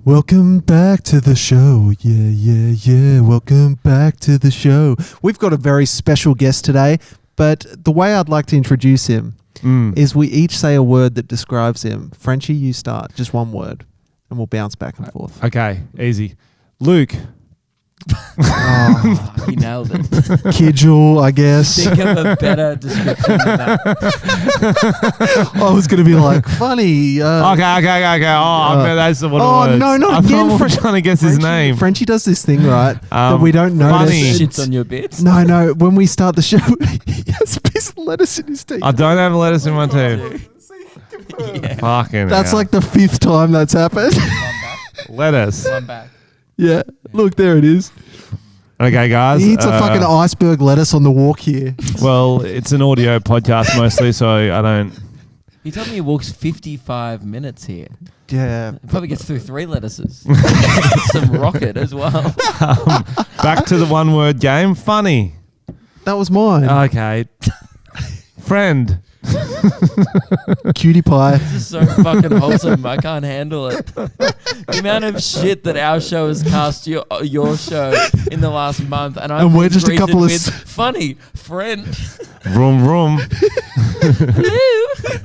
Welcome back to the show. Yeah. Welcome back to the show. We've got a very special guest today, but the way I'd like to introduce him is we each say a word that describes him. Frenchy, you start. Just one word, and we'll bounce back and forth. Okay, easy. Luke. Oh, he nailed it. Kidgell, I guess. Think of a better description than that. I was going to be like, funny. Okay. Oh, that's what it was. Oh, no, not again. I'm trying to guess his name. Frenchy does this thing, right, that we don't notice. Funny. Shits on your bits. No. When we start the show, he has a piece of lettuce in his teeth. I don't have lettuce in my teeth. Yeah. Fucking That's hell. like the 5th time that's happened. lettuce. One back. Yeah, look, there it is. Okay, guys. He eats a fucking iceberg lettuce on the walk here. Well, it's an audio podcast mostly, so I don't... He told me he walks 55 minutes here. Yeah. He probably gets through 3 lettuces. Some rocket as well. Back to the one-word game. Funny. That was mine. Okay. Friend. Cutie pie. This is so fucking wholesome. I can't handle it. The amount of shit that our show has cast your show in the last month, and we're just a couple of funny friend. Vroom.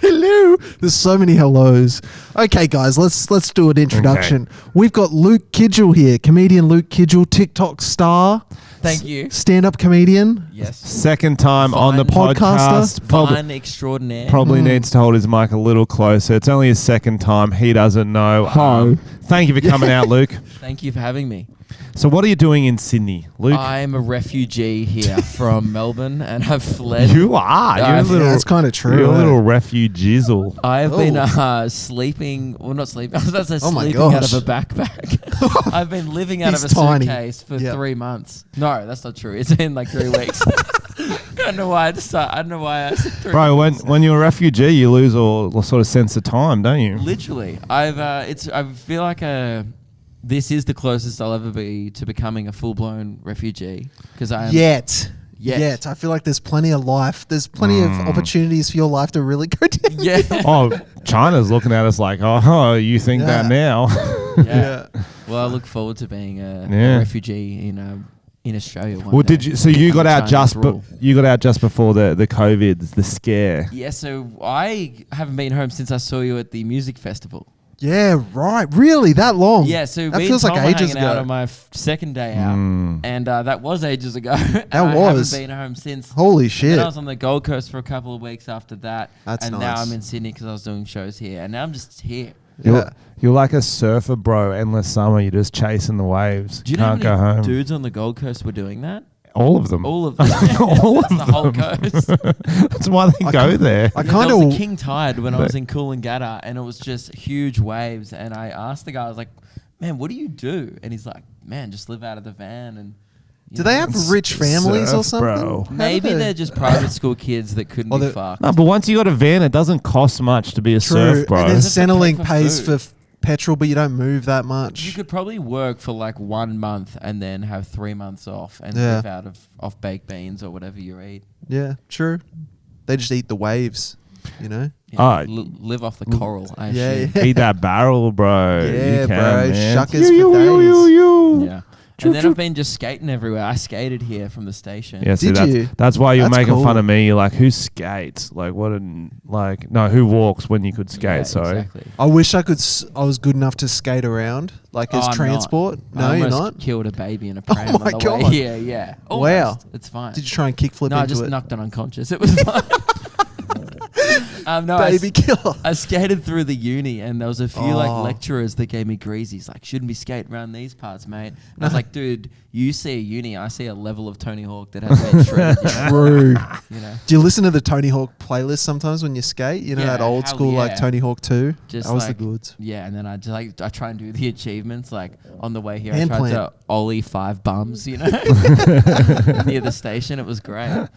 Hello. There's so many hellos. Okay, guys, let's do an introduction. Okay. We've got Luke Kidgell here, comedian Luke Kidgell, TikTok star. Thank you. Stand-up comedian. Yes. Second time on the Fine podcast. Fine extraordinaire. Probably needs to hold his mic a little closer. It's only his second time. He doesn't know. Thank you for coming out, Luke. Thank you for having me. So what are you doing in Sydney, Luke? I'm a refugee here from Melbourne, and I've fled. You are. You're a little, that's kind of true. You're a little refugeezizzle. I've been sleeping. Well, not sleeping. I was about to say my sleeping out gosh. of a backpack. I've been living out of a tiny. suitcase for 3 months. No, that's not true. It's been like 3 weeks. I don't know why I said 3 Bro, months. when you're a refugee, you lose all sort of sense of time, don't you? Literally, I feel like this is the closest I'll ever be to becoming a full-blown refugee because I am. Yet. I feel like there's plenty of life. There's plenty of opportunities for your life to really go down. Yeah. Oh, China's looking at us like, oh, you think that now? Yeah. Well, I look forward to being a refugee in Australia. Well, did you? So you got out just before the COVID, the scare. Yeah. So I haven't been home since I saw you at the music festival. Yeah, right. Really? That long? Yeah. So that me feels and Tom like were ages hanging out ago. on my second day out, and that was ages ago. That I was. haven't been home since. Holy And shit. then I was on the Gold Coast for a couple of weeks after that. That's and nice. now I'm in Sydney because I was doing shows here, and now I'm just here. You're like a surfer, bro. Endless summer. You're just chasing the waves. Do you know Can't how go many home. dudes on the Gold Coast were doing that? All of them. All of them. All of the whole coast. That's why they go there. I There kind was a of. king tide when I was in Coolangatta, and it was just huge waves. And I asked the guy, I was like, "Man, what do you do?" And he's like, "Man, just live out of the van." And Do they have rich families or Surf, something? bro. How do maybe they- they're just private school kids that couldn't be fucked. No, but once you got a van, it doesn't cost much to be a True. surf, bro. And then Just have to pay Centrelink for pays food. for petrol, but you don't move that much. You could probably work for like 1 month and then have 3 months off and Yeah. live out of baked beans or whatever you eat. Yeah, true. They just eat the waves, you know? Yeah, live off the coral. I Yeah, assume. yeah. Eat that barrel, bro. Yeah, you can, bro. man. Shuckers for days. Yeah. And then I've been just skating everywhere. I skated here from the station. Yeah, see, Did you? that's why you're That's making cool. fun of me. You're like, who skates? Like, who walks when you could skate? Yeah, Sorry. Exactly. I wish I was good enough to skate around, like as I'm transport. not. No, I you're almost not? killed a baby in a pram Oh my on the way God. here. Yeah. Wow. Almost. It's fine. Did you try and kickflip No, I into just it? knocked it unconscious. It was fine. No, Baby killer. I skated through the uni, and there was a few like Oh. lecturers that gave me greasies, like, shouldn't be skating around these parts, mate. And I was like, dude, you see a uni, I see a level of Tony Hawk that has been shredded. True. You know? Do you listen to the Tony Hawk playlist sometimes when you skate? You know, Yeah, that old hell school like yeah. Tony Hawk 2? Just That was like, the goods. Yeah, and then I just I try and do the achievements, like on the way here. Hand I tried plant. to ollie 5 bums, you know, near the station. It was great.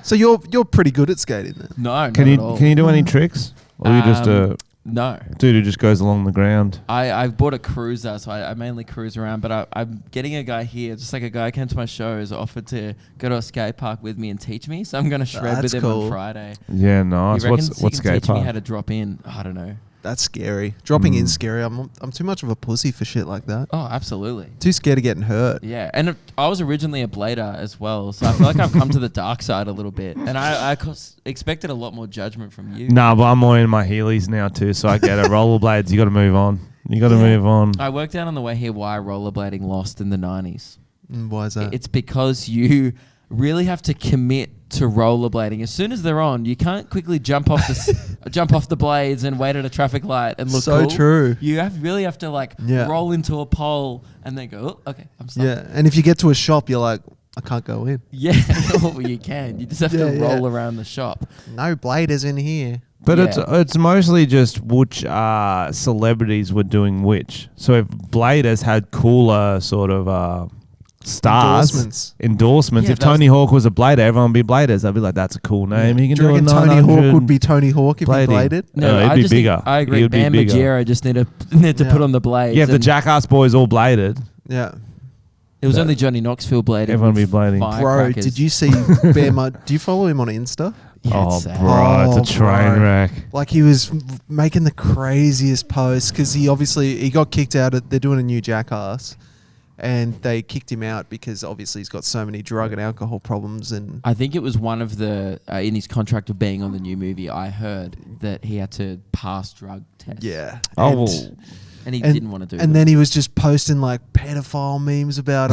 So you're pretty good at skating then? No, not Can at all. you do any tricks? Or are you just a No. dude who just goes along the ground? I bought a cruiser, so I mainly cruise around, but I'm getting a guy here, just like a guy came to my show, has offered to go to a skate park with me and teach me, so I'm going to shred with That's him cool. on Friday. Yeah, nice. He reckons What's he can skate teach me how park? to drop in, I don't know, That's scary. Dropping in scary. I'm too much of a pussy for shit like that. Oh, absolutely. Too scared of getting hurt. Yeah, and I was originally a blader as well, so I feel like I've come to the dark side a little bit, and I expected a lot more judgment from you. Nah, but I'm more in my Heelys now too, so I get it. Rollerblades, you got to move on. You got to move on. I worked out on the way here why rollerblading lost in the 90s. Why is that? It's because you really have to commit to rollerblading. As soon as they're on, you can't quickly jump off the blades and wait at a traffic light and look so cool. true. You really have to roll into a pole and then go, oh, okay, I'm stuck. Yeah, and if you get to a shop, you're like, I can't go in. Yeah, well, you can. You just have to roll around the shop. No bladers in here. But it's mostly just which celebrities were doing which. So if bladers had cooler sort of stars, endorsements. Yeah, if Tony Hawk was a blader, everyone would be bladers. I'd be like, that's a cool name. Yeah. You can do you reckon Tony Hawk would be Tony Hawk if he bladed? No, he'd be bigger. I agree. He'd be Bam bigger. Margera just need to put on the blades. Yeah, if the Jackass boys all bladed. Yeah. It was only Johnny Knoxville blading. Everyone would be blading. Bro, did you see Bam? Do you follow him on Insta? Yeah, it's a train wreck. Like he was making the craziest posts because he got kicked out. They're doing a new Jackass, and they kicked him out because obviously he's got so many drug and alcohol problems. And I think it was one of the in his contract of being on the new movie. I heard that he had to pass drug tests. Yeah. And he didn't want to do it. And then he was just posting like pedophile memes about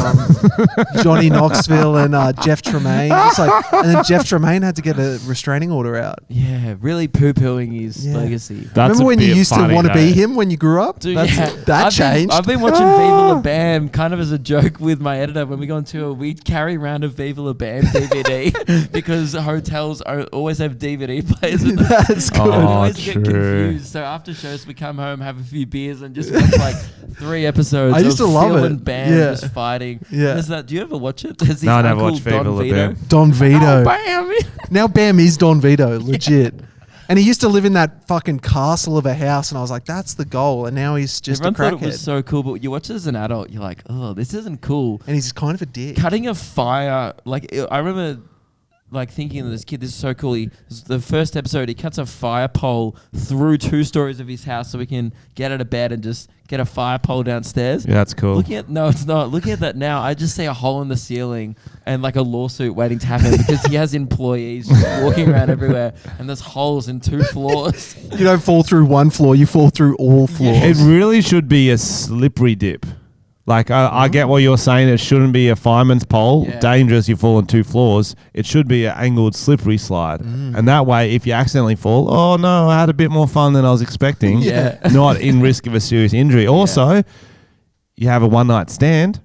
Johnny Knoxville and Jeff Tremaine. And then Jeff Tremaine had to get a restraining order out. Yeah, really poo-pooing his legacy. Remember when you used to want to be him when you grew up? Dude, that changed. I've been watching Viva La Bam kind of as a joke with my editor. When we go on tour, we carry around a Viva La Bam DVD because hotels always have DVD players. That's good. We always get confused. So after shows, we come home, have a few beers, and just watch like 3 episodes. I used to love Phil it. and Bam just fighting. Yeah. Do you ever watch it? Has No, I never uncle watched Viva La Bam. Don Vito. Oh, Bam! Now Bam is Don Vito, legit. And he used to live in that fucking castle of a house, and I was like, that's the goal. And now he's just Everyone a crackhead. thought it was so cool, but you watch it as an adult, you're like, oh, this isn't cool. And he's kind of a dick. Cutting a fire, I remember thinking of this kid, this is so cool. The first episode, he cuts a fire pole through 2 stories of his house so we can get out of bed and just get a fire pole downstairs. Yeah, that's cool. No, it's not. Looking at that now, I just see a hole in the ceiling and like a lawsuit waiting to happen because he has employees just walking around everywhere and there's holes in 2 floors. You don't fall through 1 floor, you fall through all floors. It really should be a slippery dip. Like, I get what you're saying. It shouldn't be a fireman's pole. Yeah. Dangerous, you fall on 2 floors. It should be an angled, slippery slide. And that way, if you accidentally fall, oh, no, I had a bit more fun than I was expecting. Yeah. Not in risk of a serious injury. Also, you have a one-night stand.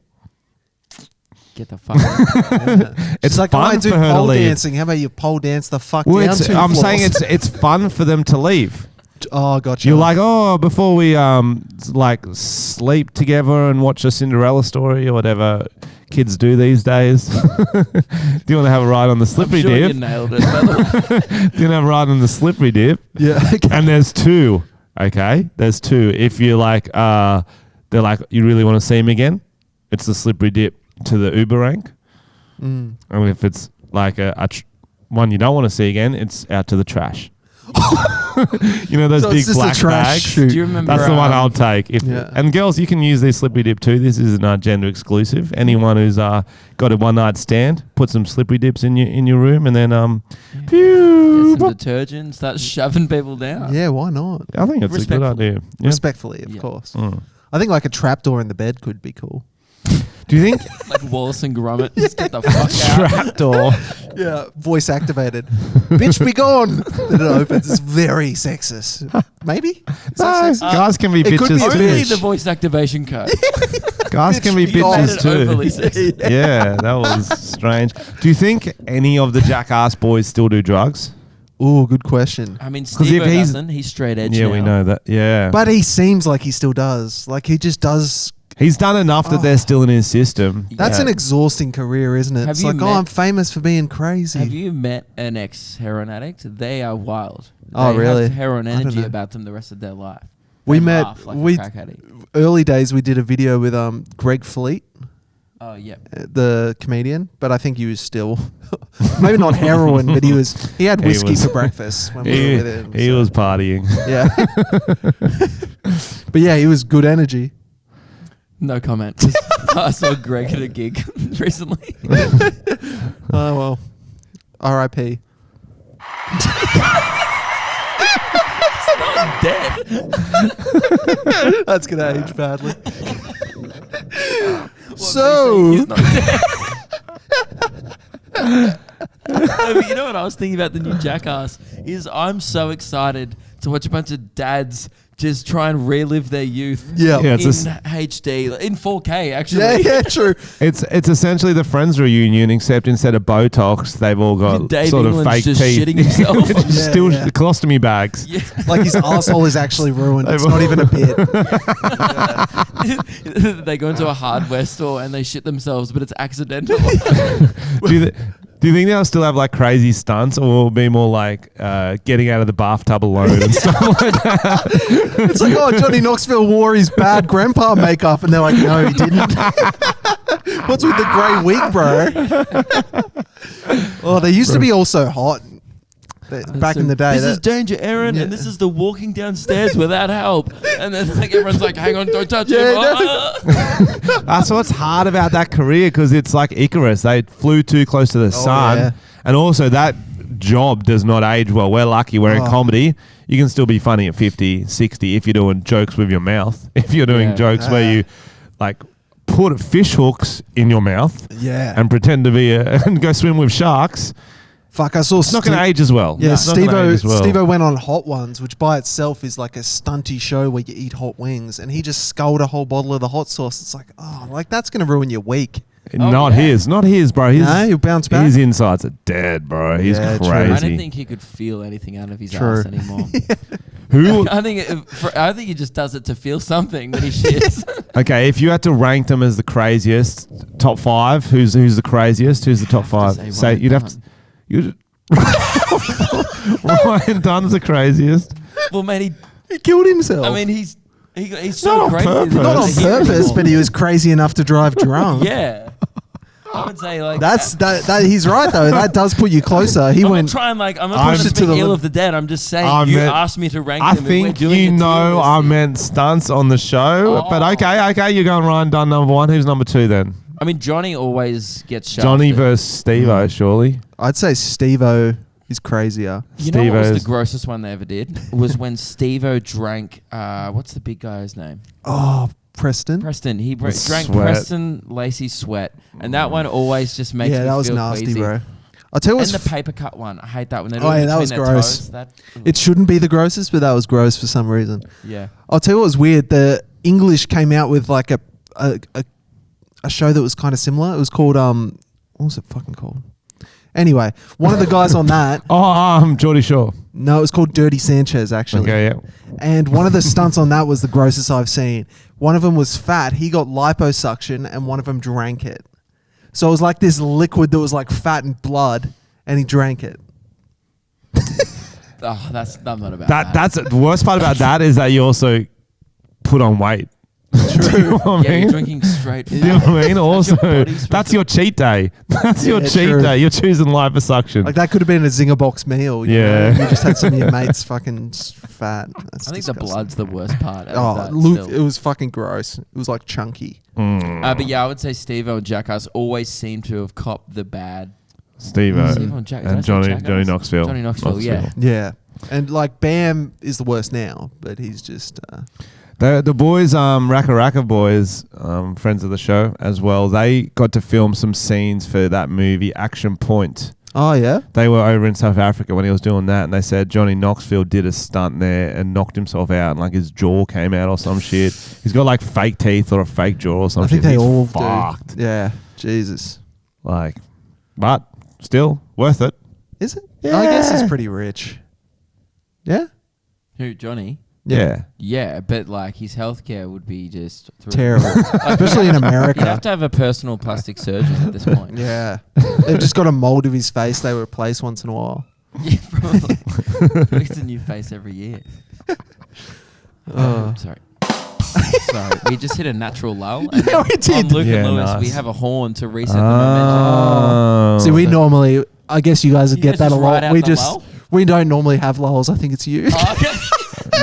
Get the fuck out. It's like, fun I do for her to pole leave. dancing. How about you pole dance the fuck Well, down 2 I'm floors? saying it's fun for them to leave. Oh, gotcha. You're like, oh, before we sleep together and watch a Cinderella story or whatever kids do these days. Do you want to have a ride on the slippery I'm sure dip? you nailed it. By the way. Do you want to have a ride on the slippery dip? Yeah. And there's 2. Okay, there's 2. If you're like, they're like, you really want to see him again? It's the slippery dip to the Uber rank. And if it's like one you don't want to see again, it's out to the trash. You know those So big it's just black a trash bags? chute. Do you remember? That's the one I'll take. Yeah. And girls, you can use this slippery dip too. This isn't gender exclusive. Anyone who's got a one-night stand, put some slippery dips in your room, and then Get some detergent, start shoving people down. Yeah, why not? I think it's a good idea. Yeah. Respectfully, of course. I think like a trapdoor in the bed could be cool. Do you think Like Wallace and Gromit, just get the fuck out. trapdoor? Yeah, voice activated. Bitch, be gone. Then it opens. It's very sexist. Maybe? Is that sexist? Guys can be it could be bitches a too. Only bitch. the voice activation code. Guys can be Bitch, be gone. bitches Made it too. overly sexy. Yeah, that was strange. Do you think any of the Jackass boys still do drugs? Ooh, good question. I mean, 'Cause Steve if he's- doesn't. He's straight edge Yeah, now. we know that. Yeah. But he seems like he still does. Like he just does. He's done enough that they're still in his system. That's Yeah. an exhausting career, isn't it? Have It's you like, met- I'm famous for being crazy. Have you met an ex-heroin addict? They are wild. Oh, They really? have heroin I don't energy know. about them the rest of their life. We They met- laugh like we- a crack addict. Early days, we did a video with Greg Fleet. Oh, yeah. The comedian, but I think he was still maybe not heroin, but he had whiskey for breakfast when we were with him. He was partying. Yeah. But yeah, he was good energy. No comment. I saw Greg at a gig recently. Oh well. R.I.P. Dead. That's gonna age badly. So he's not dead. No, but you know what I was thinking about the new Jackass is I'm so excited to watch a bunch of dads just try and relive their youth in HD, in 4K actually. Yeah, true. It's essentially the Friends reunion, except instead of Botox, they've all got Dave sort England's of fake just teeth. shitting himself. Still colostomy bags. Yeah. Like his asshole is actually ruined. It's not even a bit. They go into a hardware store and they shit themselves, but it's accidental. Do you think they'll still have like crazy stunts, or will it be more like getting out of the bathtub alone and stuff like that? It's like, oh, Johnny Knoxville wore his bad grandpa makeup, and they're like, no, he didn't. What's with the grey wig, bro? Oh, they used to be all so hot back in the day. This is Danger Aaron, and this is the walking downstairs without help. And then like everyone's like, hang on, don't touch him. That's what's hard about that career, because it's like Icarus. They flew too close to the sun. Yeah. And also that job does not age well. We're lucky. We're in comedy. You can still be funny at 50, 60 if you're doing jokes with your mouth. If you're doing jokes where you like put fish hooks in your mouth and pretend to be and go swim with sharks. Fuck, I saw it's not going to age as well. Yeah, Steve-O went on Hot Ones, which by itself is like a stunty show where you eat hot wings, and he just sculled a whole bottle of the hot sauce. It's like, oh, like that's going to ruin your week. Not his, bro. No, he'll bounce back. His insides are dead, bro. He's crazy. True. I don't think he could feel anything out of his ass anymore. Who? I think he just does it to feel something when he shits. Okay, if you had to rank them as the craziest, top 5, who's the craziest? Who's the top 5? Say you'd have to. Ryan Dunn's the craziest. Well, man, he killed himself. I mean, he's so crazy. Not on purpose, but he was crazy enough to drive drunk. Yeah. I would say like that. He's right though. That does put you closer. I'm not trying to speak ill of the dead. I'm just saying you asked me to rank them. I think I meant stunts on the show, but okay, you're going Ryan Dunn number 1. Who's number 2 then? I mean, Johnny always gets shafted. Johnny versus Steve-O, surely. I'd say Steve-O is crazier. You know what was the grossest one they ever did? Was when Steve-O drank, what's the big guy's name? Oh, Preston. He drank Preston Lacey Sweat. And that one always just makes me feel that was nasty, queasy. bro. I'll tell you what's... And the paper cut one. I hate that when they do that was gross. It shouldn't be the grossest, but that was gross for some reason. Yeah. I'll tell you what was weird. The English came out with like a show that was kind of similar. It was called what was it fucking called? Anyway, one of the guys on that. Geordie Shore. No, it was called Dirty Sanchez actually. Okay, yeah. And one of the stunts on that was the grossest I've seen. One of them was fat. He got liposuction, and one of them drank it. So it was like this liquid that was like fat and blood, and he drank it. I'm not about that. That's the worst part about that is that you also put on weight. True. You know what I mean? You're drinking straight fat. You know what I mean? Also, that's your cheat day. That's your cheat day. You're choosing liposuction. Like that could have been a Zinger box meal. You know? You just had some of your mates fucking fat. That's I think disgusting. the blood's the worst part. Luke, it was fucking gross. It was like chunky. But yeah, I would say Steve-O and Jackass always seem to have copped the bad. Steve-O and Johnny Knoxville. Johnny Knoxville, yeah. Yeah. And like Bam is the worst now, but he's just... The boys, Raka Raka boys, friends of the show as well, they got to film some scenes for that movie, Action Point. Oh, yeah? They were over in South Africa when he was doing that, and they said Johnny Knoxville did a stunt there and knocked himself out, and like his jaw came out or some shit. He's got like fake teeth or a fake jaw or some shit. I think they all fucked. do. Yeah, Jesus. Like, but still worth it. Is it? Yeah. I guess he's pretty rich. Yeah? Who, Johnny? Yeah. Yeah, but like his healthcare would be just terrible, especially in America. You'd have to have a personal plastic surgeon at this point. Yeah, they've just got a mold of his face they replace once in a while. Yeah, probably. It's a new face every year. Sorry. Sorry, we just hit a natural lull. And Yeah, we did. On Luke Yeah, and Lewis, nice. we have a horn to reset the momentum. See, we normally, I guess you guys would You get guys that a just ride lot. out We the just, lull? we don't normally have lulls. I think it's you. Oh, okay.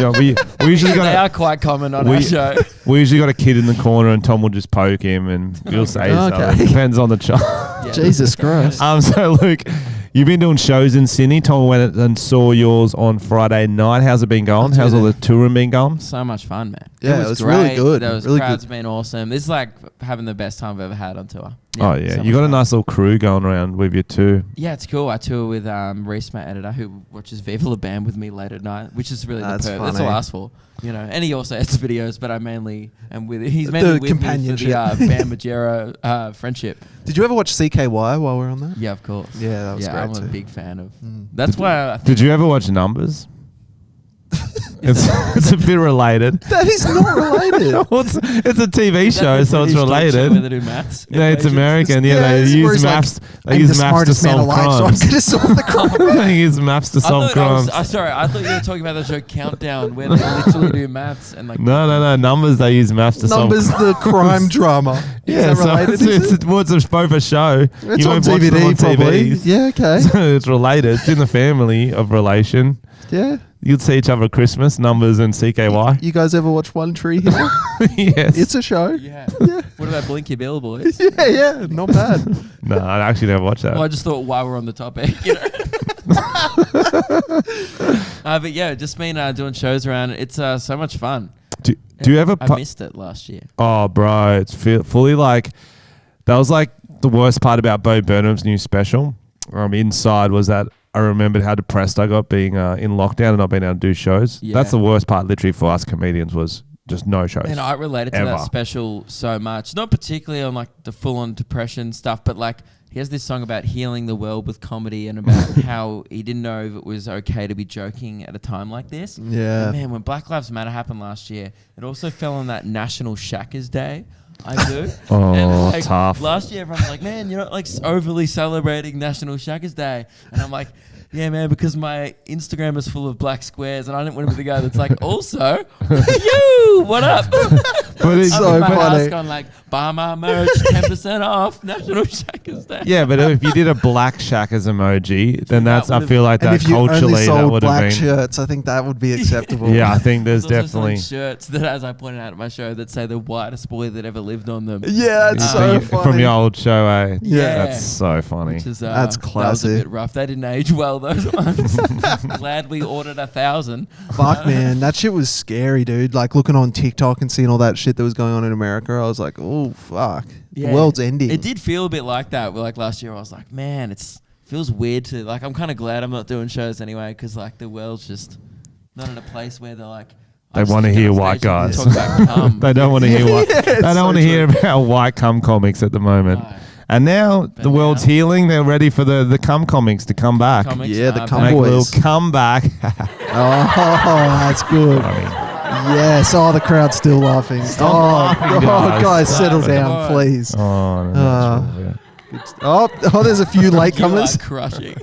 Yeah, we usually They got are quite common on we- our show. we usually got a kid in the corner, and Tom will just poke him, and we'll say Okay. something. Depends on the child. Yeah. Jesus Christ. So Luke, you've been doing shows in Sydney. Tom went and saw yours on Friday night. How's it been going? How's all the touring been going? So much fun, man. Yeah, it was really good. Those Really crowds good. have been awesome. This is like having the best time I've ever had on tour. Oh yeah, so you much got a fun. nice little crew going around with you too. Yeah, it's cool. I tour with Reese, my editor, who watches Viva La Band with me late at night, which is really That's the That's funny. all I ask for, you know. And he also edits videos, but I mainly am with. He's mainly with me for companionship. the Band Majera friendship. Did you ever watch CKY while we're on that? Yeah, of course. Yeah, that was yeah, great I'm too. a big fan of. Mm. That's why I think Did you ever watch Numbers? It's a bit related. That is not related. Well, it's a TV show, so it's British talk show where related. they do maths. No, it's equations. American. Yeah, Yeah, they it's where use he's like, maps. They I'm use the maps to smartest man solve alive, so I'm crimes. going to solve the crime. They use maps to solve crimes. Sorry, I thought you were talking about the show Countdown, where they literally do maths and like. No. Numbers. They use maps to Numbers, solve. the crime drama. Yeah, Is that so related? Is it? it's both a show. It's You on won't watch them DVD, on probably. TVs. Yeah, okay. So it's related. It's in the family of relation. Yeah. You'd see each other at Christmas. Numbers and CKY. You guys ever watch One Tree Hill? Yes. It's a show. Yeah. Yeah. What about Blinky Bill Boys? Yeah, not bad. No, I actually never watched that. Well, I just thought while we're on the topic, you know. But yeah, just been doing shows around. It's so much fun. Do you ever? I missed it last year. Oh, bro, it's fully like that was like the worst part about Bo Burnham's new special. Inside was that I remembered how depressed I got being in lockdown and not being able to do shows. Yeah. That's the worst part, literally, for us comedians was just no shows. And I related to Ever. that special so much. Not particularly on like the full-on depression stuff, but like he has this song about healing the world with comedy and about how he didn't know if it was okay to be joking at a time like this. Yeah. And man, when Black Lives Matter happened last year, it also fell on that National Shackers Day. I do. Oh, And, like, tough. Last year, everyone was like, man, you're not like overly celebrating National Shackers Day. And I'm like, yeah, man, because my Instagram is full of black squares and I didn't want to be the guy that's like, also, you, what up? But it's So I'm in my house funny. going like, buy my merch, 10% off, National Shackers Day. Yeah, but if you did a black shack as emoji, then That that's I would've- feel like And that if you only culturally that sold would have black been. shirts, I think that would be acceptable. Yeah, I think there's There's also definitely. selling shirts that, as I pointed out at my show, that say the whitest boy that ever lived on them. Yeah, it's Yeah. so From funny. your old show, eh? Yeah. That's so funny. Which is, That's That was a classy. bit rough. They didn't age well, those ones. Glad we ordered 1,000. Fuck, man. That shit was scary, dude. Like, looking on TikTok and seeing all that shit that was going on in America, I was like, oh, fuck. Yeah. The world's ending. It did feel a bit like that. Like last year, I was like, man, feels weird to like. I'm kind of glad I'm not doing shows anyway, because like the world's just not in a place where they're like. They want to hear white guys. Talk about cum. They don't want to hear what. Yeah, They it's don't so want to hear true. about white cum comics at the moment. No. And now But the world's now- healing. They're ready for the cum comics to come back. Comics Yeah, the are cum Make back. a boys. little comeback. Oh, that's good. Yes. Oh, the crowd's still laughing. laughing, guys. Guys, settle Stop. down, Come on. please. Oh, no, that's true, yeah. Oh, there's a few You are latecomers. crushing.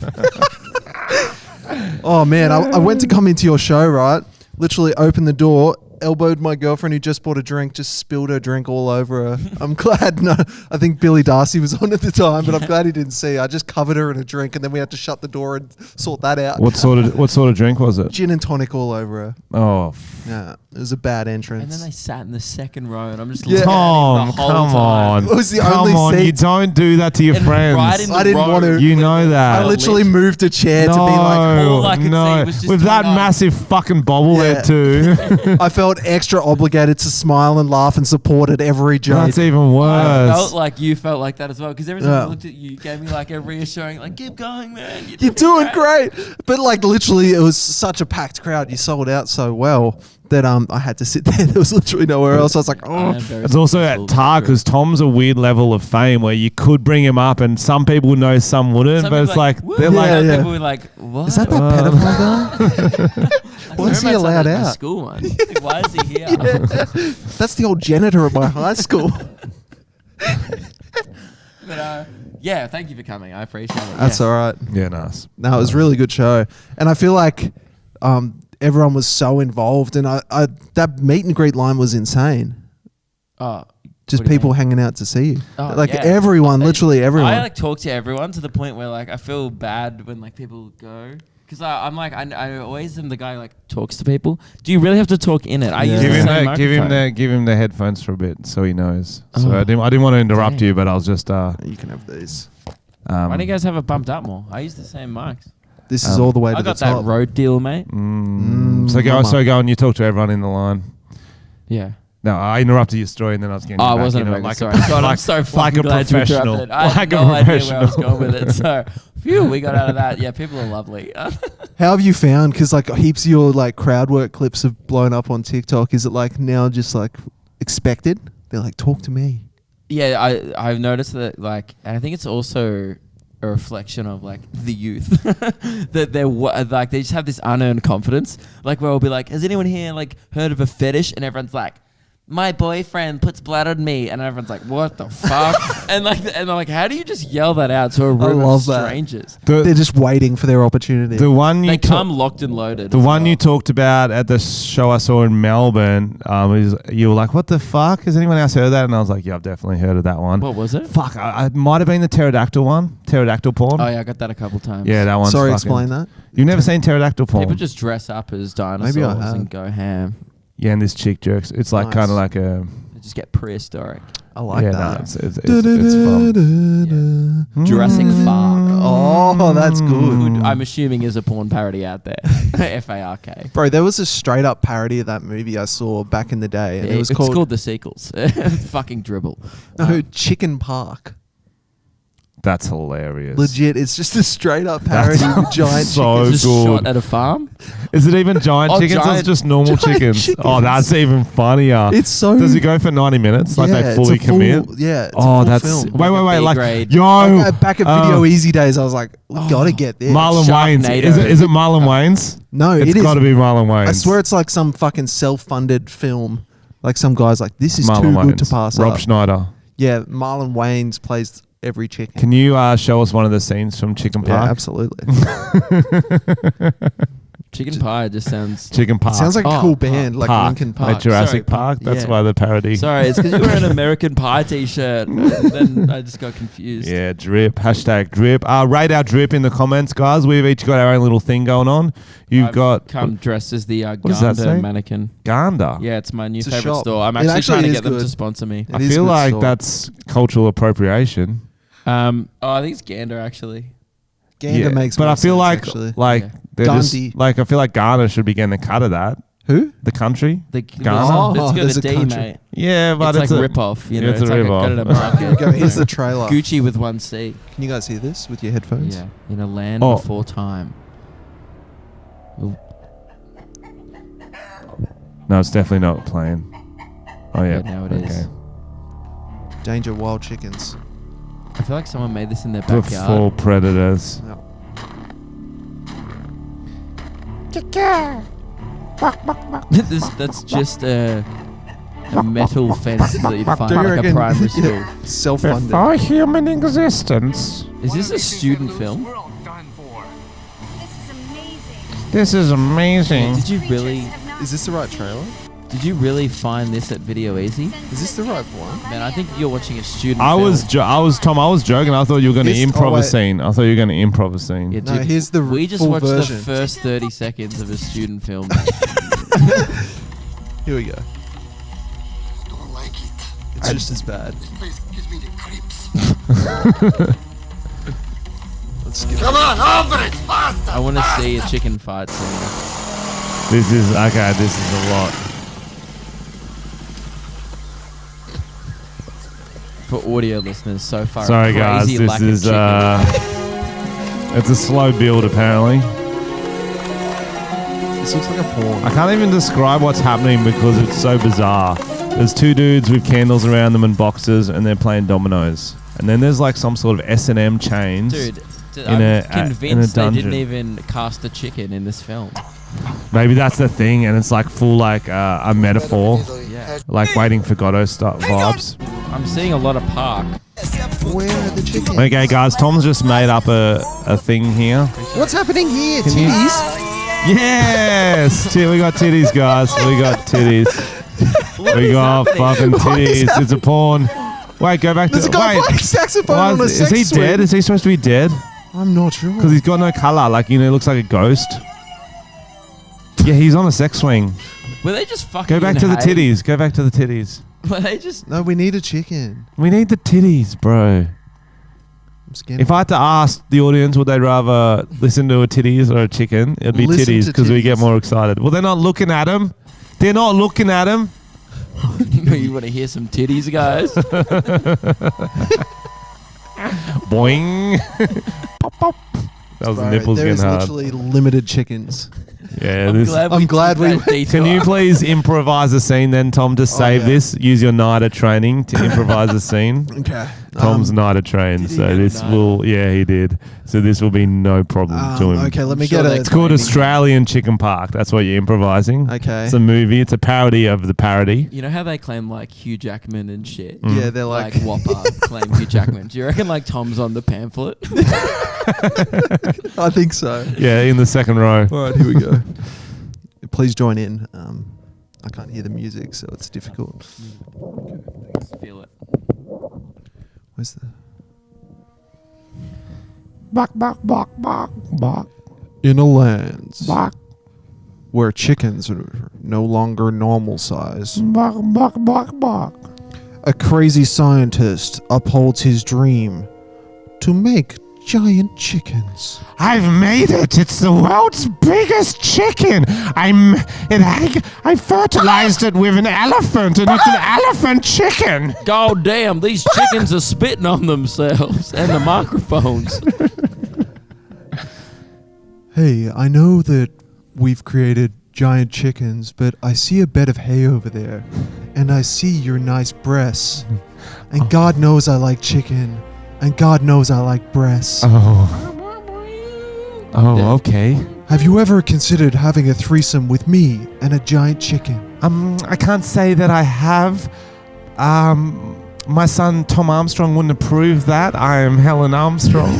Oh, man. I went to come into your show, right? Literally opened the door, elbowed my girlfriend who just bought a drink, just spilled her drink all over her. I'm glad. No, I think Billy Darcy was on at the time, but I'm glad he didn't see. I just covered her in a drink, and then we had to shut the door and sort that out. What sort of drink was it? Gin and tonic all over her. Oh, Yeah, it was a bad And then entrance. they sat in the second row, and I'm just Yeah. looking at him Tom, the whole come time. on. It was the Come only on, seat- you don't do that to your And friends. right in the I didn't row want to- You with know the- that. I literally lip. moved a chair to be like, all I could see no. was just With that my eyes. massive fucking bobblehead Yeah. too. I felt extra obligated to smile and laugh and support at every joke. That's even I worse. felt like you felt like that as well, because every time Yeah. I looked at you, you gave me like a reassuring, like, keep going, man. You're doing great. But like literally it was such a packed crowd. You sold out so well that I had to sit there. There was literally nowhere else. I was like, oh. It's also at Tar because Tom's a weird level of fame where you could bring him up and some people would know, some wouldn't. Some but people it's like "Woo." they're Yeah, like, yeah. People were like, what? Is that pedophile guy? Why is he Everyone's allowed like, "That's my out?" school one. Like, why is he here? That's the old janitor at my high school. But yeah, thank you for coming. I appreciate it. That's yeah. all right. yeah, nice. No, it was a really good show. And I feel like everyone was so involved. And I that meet and greet line was insane. Oh, Just what do you people mean? hanging out to see you. Oh, Like yeah. everyone, literally everyone. I like talk to everyone to the point where like I feel bad when like people go. Because I'm like, I always am the guy who like talks to people. Do you really have to talk in it? I use Give the him same give him the headphones for a bit so he knows. So Oh. I didn't want to interrupt Dang. you, but I was just You can have these. Why don't you guys have it bumped up more? I use the same mics. This is all the way to I the got top. that road deal, mate. So go mama. and you talk to everyone in the line. Yeah. No, I interrupted your story and then I was getting. Oh, you I back, wasn't you know, a like sorry. God, I'm so fucking like a glad you professional. interrupted. I had Like a no idea where I was professional. going with it. So, phew, we got out of that. Yeah, people are lovely. How have you found? Because like heaps of your like crowd work clips have blown up on TikTok. Is it like now just like expected? They're like, talk to me. Yeah, I've noticed that like, and I think it's also a reflection of like the youth that they're like they just have this unearned confidence. Like where we'll be like, has anyone here like heard of a fetish? And everyone's like, my boyfriend puts blood on me, and everyone's like, what the fuck? and they're like, how do you just yell that out to a room of love that. strangers? They're just waiting for their opportunity. The one you They ta- come locked and loaded. The as one well. you talked about at the show I saw in Melbourne, is you were like, "What the fuck? Has anyone else heard of that?" And I was like, "Yeah, I've definitely heard of that one." What was it? Fuck, I might have been the pterodactyl one, pterodactyl porn. Oh yeah, I got that a couple times. Yeah, that one's Sorry, fucking- explain that. You've never seen pterodactyl porn? People just dress up as dinosaurs Maybe I have. and go ham. Yeah, and this chick jerks. It's like Nice. kind of like a. They just get prehistoric. I like yeah, that. no, it's fun. Jurassic Fart. Oh, that's good. Good, I'm assuming is a porn parody out there. FARK. Bro, there was a straight up parody of that movie I saw back in the day. And it was it's called The Sequels. Fucking dribble. Chicken Park. That's hilarious. Legit, it's just a straight up parody with giant so chickens. Just good. shot at a farm. Is it even giant Oh, chickens or giant- it's just normal giant chickens? chickens. Oh, that's even funnier. It's so. Does he go for 90 minutes? Like Yeah, they it's fully a full- commit? Yeah. It's a Oh, full that's. film. Wait, Like a like. B-grade. Yo! Back at Video Easy days, I was like, we gotta get this. Marlon Wayans. Sharknado. Is it Marlon Wayans? No, It's it is. got to be Marlon Wayans. I swear it's like some fucking self-funded film. Like some guy's like, this is Marlon too Wayans. good to pass Rob up. Schneider. Yeah, Marlon Wayans plays every chicken. Can you show us one of the scenes from Chicken Yeah, Park? absolutely. Chicken pie just sounds. Chicken Park. Sounds like a Oh, cool band, like Park. Linkin Like Park. Jurassic Sorry, Park. That's yeah. why the parody. Sorry, it's because you were an American Pie t-shirt. And then I just got confused. Yeah, drip. Hashtag drip. Rate our drip in the comments, guys. We've each got our own little thing going on. You've I've got come dressed as the does that Ganda say? mannequin. Ganda. Yeah, it's my new It's a favorite shop. store. I'm It actually actually trying to is get them good. to sponsor me. It I is feel good like store. that's cultural appropriation. I think it's Gander actually. Gander makes but more I feel sense, like actually. like they're just Gandhi. like I feel like Ghana should be getting a cut of that. Who? The country. Ghana. Let's go there's to a D, country. mate. Yeah, but It's like a rip-off, you know. it's a like rip-off. got it at Here we go. market. Here's the trailer. Gucci with one C. Can you guys hear this with your headphones? Yeah, in a land Oh. before time. Ooh. No, it's definitely not playing. Oh yeah, Yeah, now it is. Danger Wild Chickens. I feel like someone made this in their The backyard. full predators. No. That's just a metal fence that you'd find Do you at like a reckon- primary school. Yeah, self-funded. human existence. Is this a student film? This is amazing. This is amazing. Did you really? Is this the right trailer? Did you really find this at Video Easy? Is this the right one? Man, I think you're watching a student. I film. was Tom. I was joking. I thought you were going to This- improv oh, a wait. scene. I thought you were going to improv a scene. Yeah, No, dude, here's the we just full watched version. the first 30 seconds of a student film. Here we go. Don't like it. It's just as bad. This place gives me the creeps. Let's skip Come on, over it, faster. I want to see a chicken fight scene. This is okay. This is a lot. For audio listeners, so far. Sorry, guys. crazy This lack of is chicken. it's a slow build apparently. This looks like a porn. I can't even describe what's happening because it's so bizarre. There's two dudes with candles around them and boxes, and they're playing dominoes. And then there's like some sort of S&M chains. Dude, in I'm a convinced they dungeon. didn't even cast a chicken in this film. Maybe that's the thing, and it's like full like a metaphor, Yeah. like Waiting for Godot vibes. I'm seeing a lot of park. Where are the chickens? Okay, guys, Tom's just made up a thing here. What's happening here? Can you- Titties? Yes, we got titties, guys. We got titties. We got fucking titties. It's a porn. Wait, go back There's to. a guy Wait, playing saxophone on a is sex he swing. dead? Is he supposed to be dead? I'm not sure. Because he's got no color. Like, he looks like a ghost. Yeah, he's on a sex swing. Were they just fucking? Go back in to the hay? titties. Go back to the titties. Were they just? No, we need a chicken. We need the titties, bro. I'm scared. If I had to ask the audience, would they rather listen to a titties or a chicken? It'd be Listen titties to because we get titties. more excited. Well, they're not looking at him. They're not looking at him. You want to hear some titties, guys? Boing. Pop, pop. That was the nipples there getting is hard. literally limited chickens. Yeah, I'm glad we- Can you please improvise a scene then, Tom, to save yeah. this? Use your NIDA training to improvise a scene. Okay. Tom's NIDA trained, did he so have this NIDA? will, yeah, he did. So this will be no problem to him. Okay, let me sure get they a. It's called Australian Chicken Park. That's what you're improvising. Okay. It's a movie. It's a parody of the parody. You know how they claim like Hugh Jackman and shit? Yeah, they're Like like. Whopper claim Hugh Jackman. Do you reckon like Tom's on the pamphlet? I think so. Yeah, in the second row. All right, here we go. Please join in. I can't hear the music, so it's difficult. Feel it. Where's the? Bark, bark, bark, bark, bark, In a lands bark, where chickens are no longer normal size, bark, bark, bark, bark. a crazy scientist upholds his dream to make giant chickens. I've made it. It's the world's biggest chicken. I fertilized it with an elephant, and it's an elephant chicken. God damn, these chickens are spitting on themselves and the microphones. Hey, I know that we've created giant chickens, but I see a bed of hay over there, and I see your nice breasts. And God knows I like chicken, and God knows I like breasts. Oh, okay. Have you ever considered having a threesome with me and a giant chicken? I can't say that I have. My son Tom Armstrong wouldn't approve that. I am Helen Armstrong.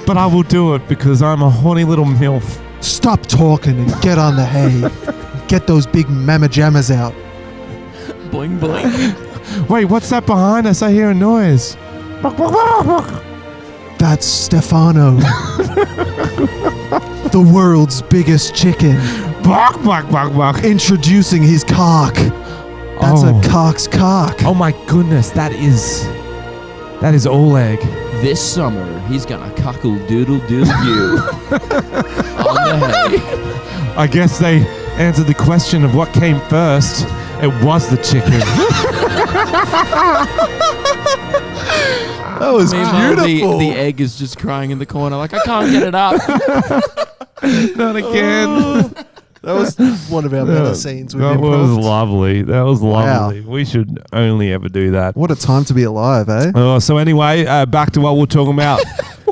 But I will do it because I'm a horny little MILF. Stop talking and get on the hay. Get those big mamma jammas out. Boing boing. Wait, what's that behind us? I hear a noise. That's Stefano. The world's biggest chicken. Bark, bark, bark, bark. Introducing his cock. That's a cock's cock. Oh my goodness, that is Oleg. This summer, he's gonna cockle doodle doodle you on the hay. I guess they answered the question of what came first. It was the chicken. That was Meanwhile, beautiful. the egg is just crying in the corner like, I can't get it up. Not again. That was one of our better scenes we've That was improved. lovely. That was Wow. lovely. We should only ever do that. What a time to be alive, eh? So anyway, back to what we're talking about.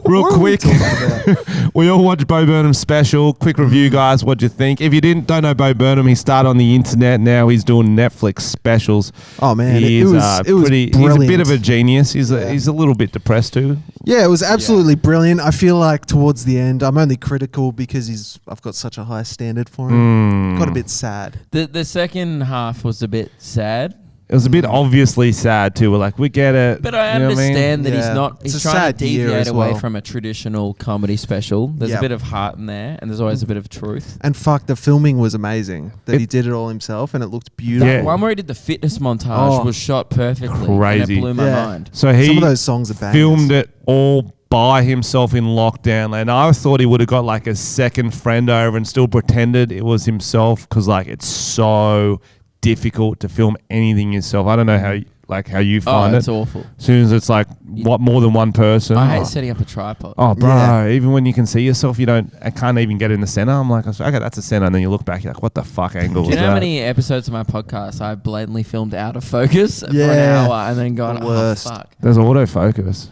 Real What are we quick, talking about? we all watched Bo Burnham's special. Quick review, guys. What'd you think? If you don't know Bo Burnham, he started on the internet. Now he's doing Netflix specials. Oh man, He it is was pretty. brilliant. He's a bit of a genius. He's Yeah. he's a little bit depressed too. Yeah, it was absolutely brilliant. I feel like towards the end, I'm only critical because I've got such a high standard for him. Got a bit sad. The second half was a bit sad. It was a bit obviously sad too. We're like, we get it. But I You know what understand that Yeah. he's It's a trying sad to year deviate as away well. from a traditional comedy special. There's Yeah. a bit of heart in there, and there's always a bit of truth. And fuck, the filming was amazing. That he did it all himself, and it looked beautiful. Yeah. That one where he did the fitness montage Oh. was shot perfectly. And Crazy. it blew my Yeah. mind. So he Some of those songs are bangers. filmed it all by himself in lockdown, and I thought he would have got like a second friend over and still pretended it was himself, because like it's so difficult to film anything yourself. I don't know how you Oh, find it's it. awful. As soon as it's like more than one person. I hate setting up a tripod. Oh, bro! Yeah. Even when you can see yourself, I can't even get in the center. I'm like, okay, that's a center, and then you look back, you're like, what the fuck angle Do is you know how that? many episodes of my podcast I blatantly filmed out of focus for an Yeah. hour and then gone, The oh, worst. fuck. There's autofocus.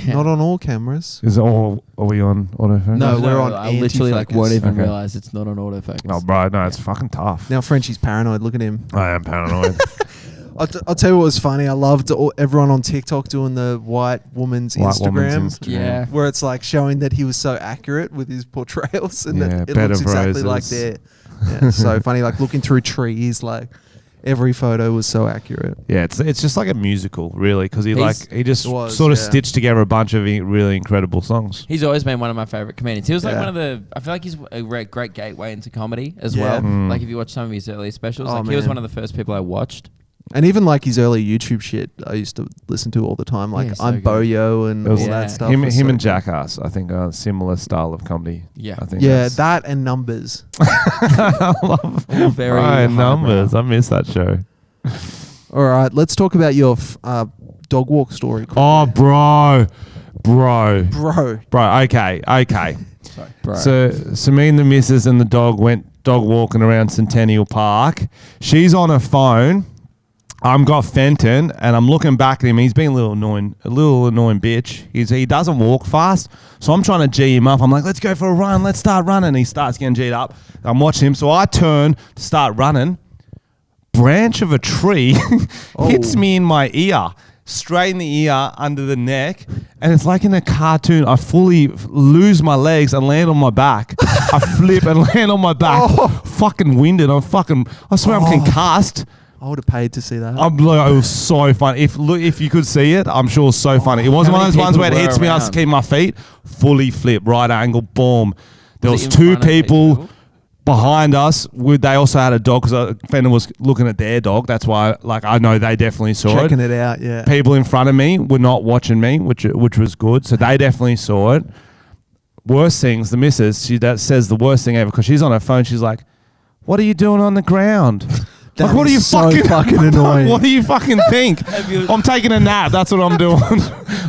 Yeah. Not on all cameras. Is it all? Are we on autofocus? No, we're on I literally like won't anti-focus. even Okay. realize it's not on autofocus. Oh, bro, no, it's fucking tough. Now Frenchie's paranoid. Look at him. I am paranoid. I'll tell you what was funny. I loved everyone on TikTok doing the white woman's Instagram. Yeah. Where it's like showing that he was so accurate with his portrayals and Yeah, that it bed looks of exactly like roses. there. Yeah, so funny, like looking through trees, like every photo was so accurate. Yeah, it's just like a musical, really, because he just It was, sort of yeah. stitched together a bunch of really incredible songs. He's always been one of my favorite comedians. He was like Yeah. one of the. I feel like he's a great gateway into comedy as Yeah. well. Like if you watch some of his early specials, Oh, like he was man. one of the first people I watched. And even like his early YouTube shit, I used to listen to all the time. Like Yeah, so I'm good. Boyo and It all was- that Yeah. stuff. Him was and so cool. Jackass, I think, are a similar style of comedy. Yeah. I think. Yeah, that's- that and Numbers. I love All very Brian highbrow. Numbers. I miss that show. All right, let's talk about your dog walk story. Oh, bro. Bro. Okay. Sorry, bro. So me and the missus and the dog went dog walking around Centennial Park. She's on her phone. I'm got Fenton, and I'm looking back at him. He's being a little annoying bitch. He doesn't walk fast, so I'm trying to G him up. I'm like, let's go for a run. Let's start running. He starts getting G'd up. I'm watching him, so I turn to start running. Branch of a tree hits me in my ear, straight in the ear, under the neck, and it's like in a cartoon. I fully lose my legs and land on my back. I flip and land on my back. Fucking winded. I swear I'm concussed. I would have paid to see that. I'm like, it was so funny. If you could see it, I'm sure it was so funny. It wasn't How one of those many ones where it people hits were me, I around? keep my feet, fully flip, right angle, boom. There Was was it in two front of people behind us. They also had a dog because Fender was looking at their dog. That's why, like, I know they definitely saw Checking it. it out, yeah. People in front of me were not watching me, which was good. So they definitely saw it. Worst things, the missus, says the worst thing ever because she's on her phone. She's like, "What are you doing on the ground?" That Like, what do you is so fucking annoying. What do you fucking think? I'm taking a nap. That's what I'm doing.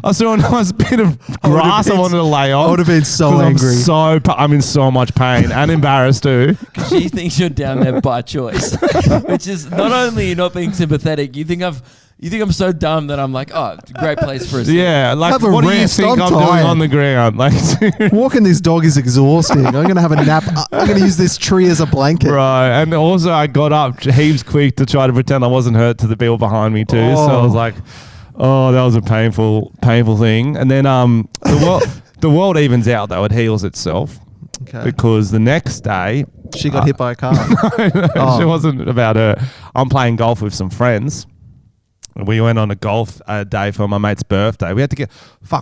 I saw a nice bit of grass I wanted to lay on. I would have been so 'Cause angry. I'm in so much pain and embarrassed too. She thinks you're down there by choice, which is not only not being sympathetic. You think I'm so dumb that I'm like, oh, it's a great place for us. Yeah, like Have a what do you rest. think I'm I'm doing tired. on the ground? Like, Walking this dog is exhausting. I'm going to have a nap. I'm going to use this tree as a blanket. right. And also I got up heaps quick to try to pretend I wasn't hurt to the people behind me too. So I was like, oh, that was a painful thing. And then the world evens out though. It heals itself. Okay. Because the next day, She got hit by a car. it wasn't about her. I'm playing golf with some friends. We went on a golf day for my mate's birthday. We had to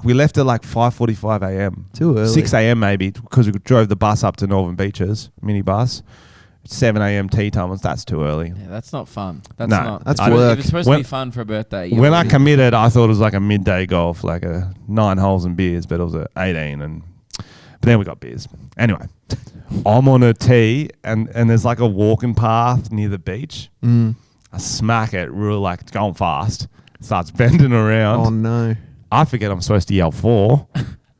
we left at like 5:45 a.m. Too early. 6 a.m. maybe because we drove the bus up to Northern Beaches, mini bus. 7 a.m. tea time. That's too early. Yeah, that's not fun. That's No, not. that's if work. it's supposed When- to be fun for a birthday. When I committed, I thought it was like a midday golf, like a 9 holes and beers, but it was at 18 but then we got beers. Anyway, I'm on a tee and there's like a walking path near the beach. I smack it real like it's going fast. Starts bending around. Oh, no. I forget I'm supposed to yell 4.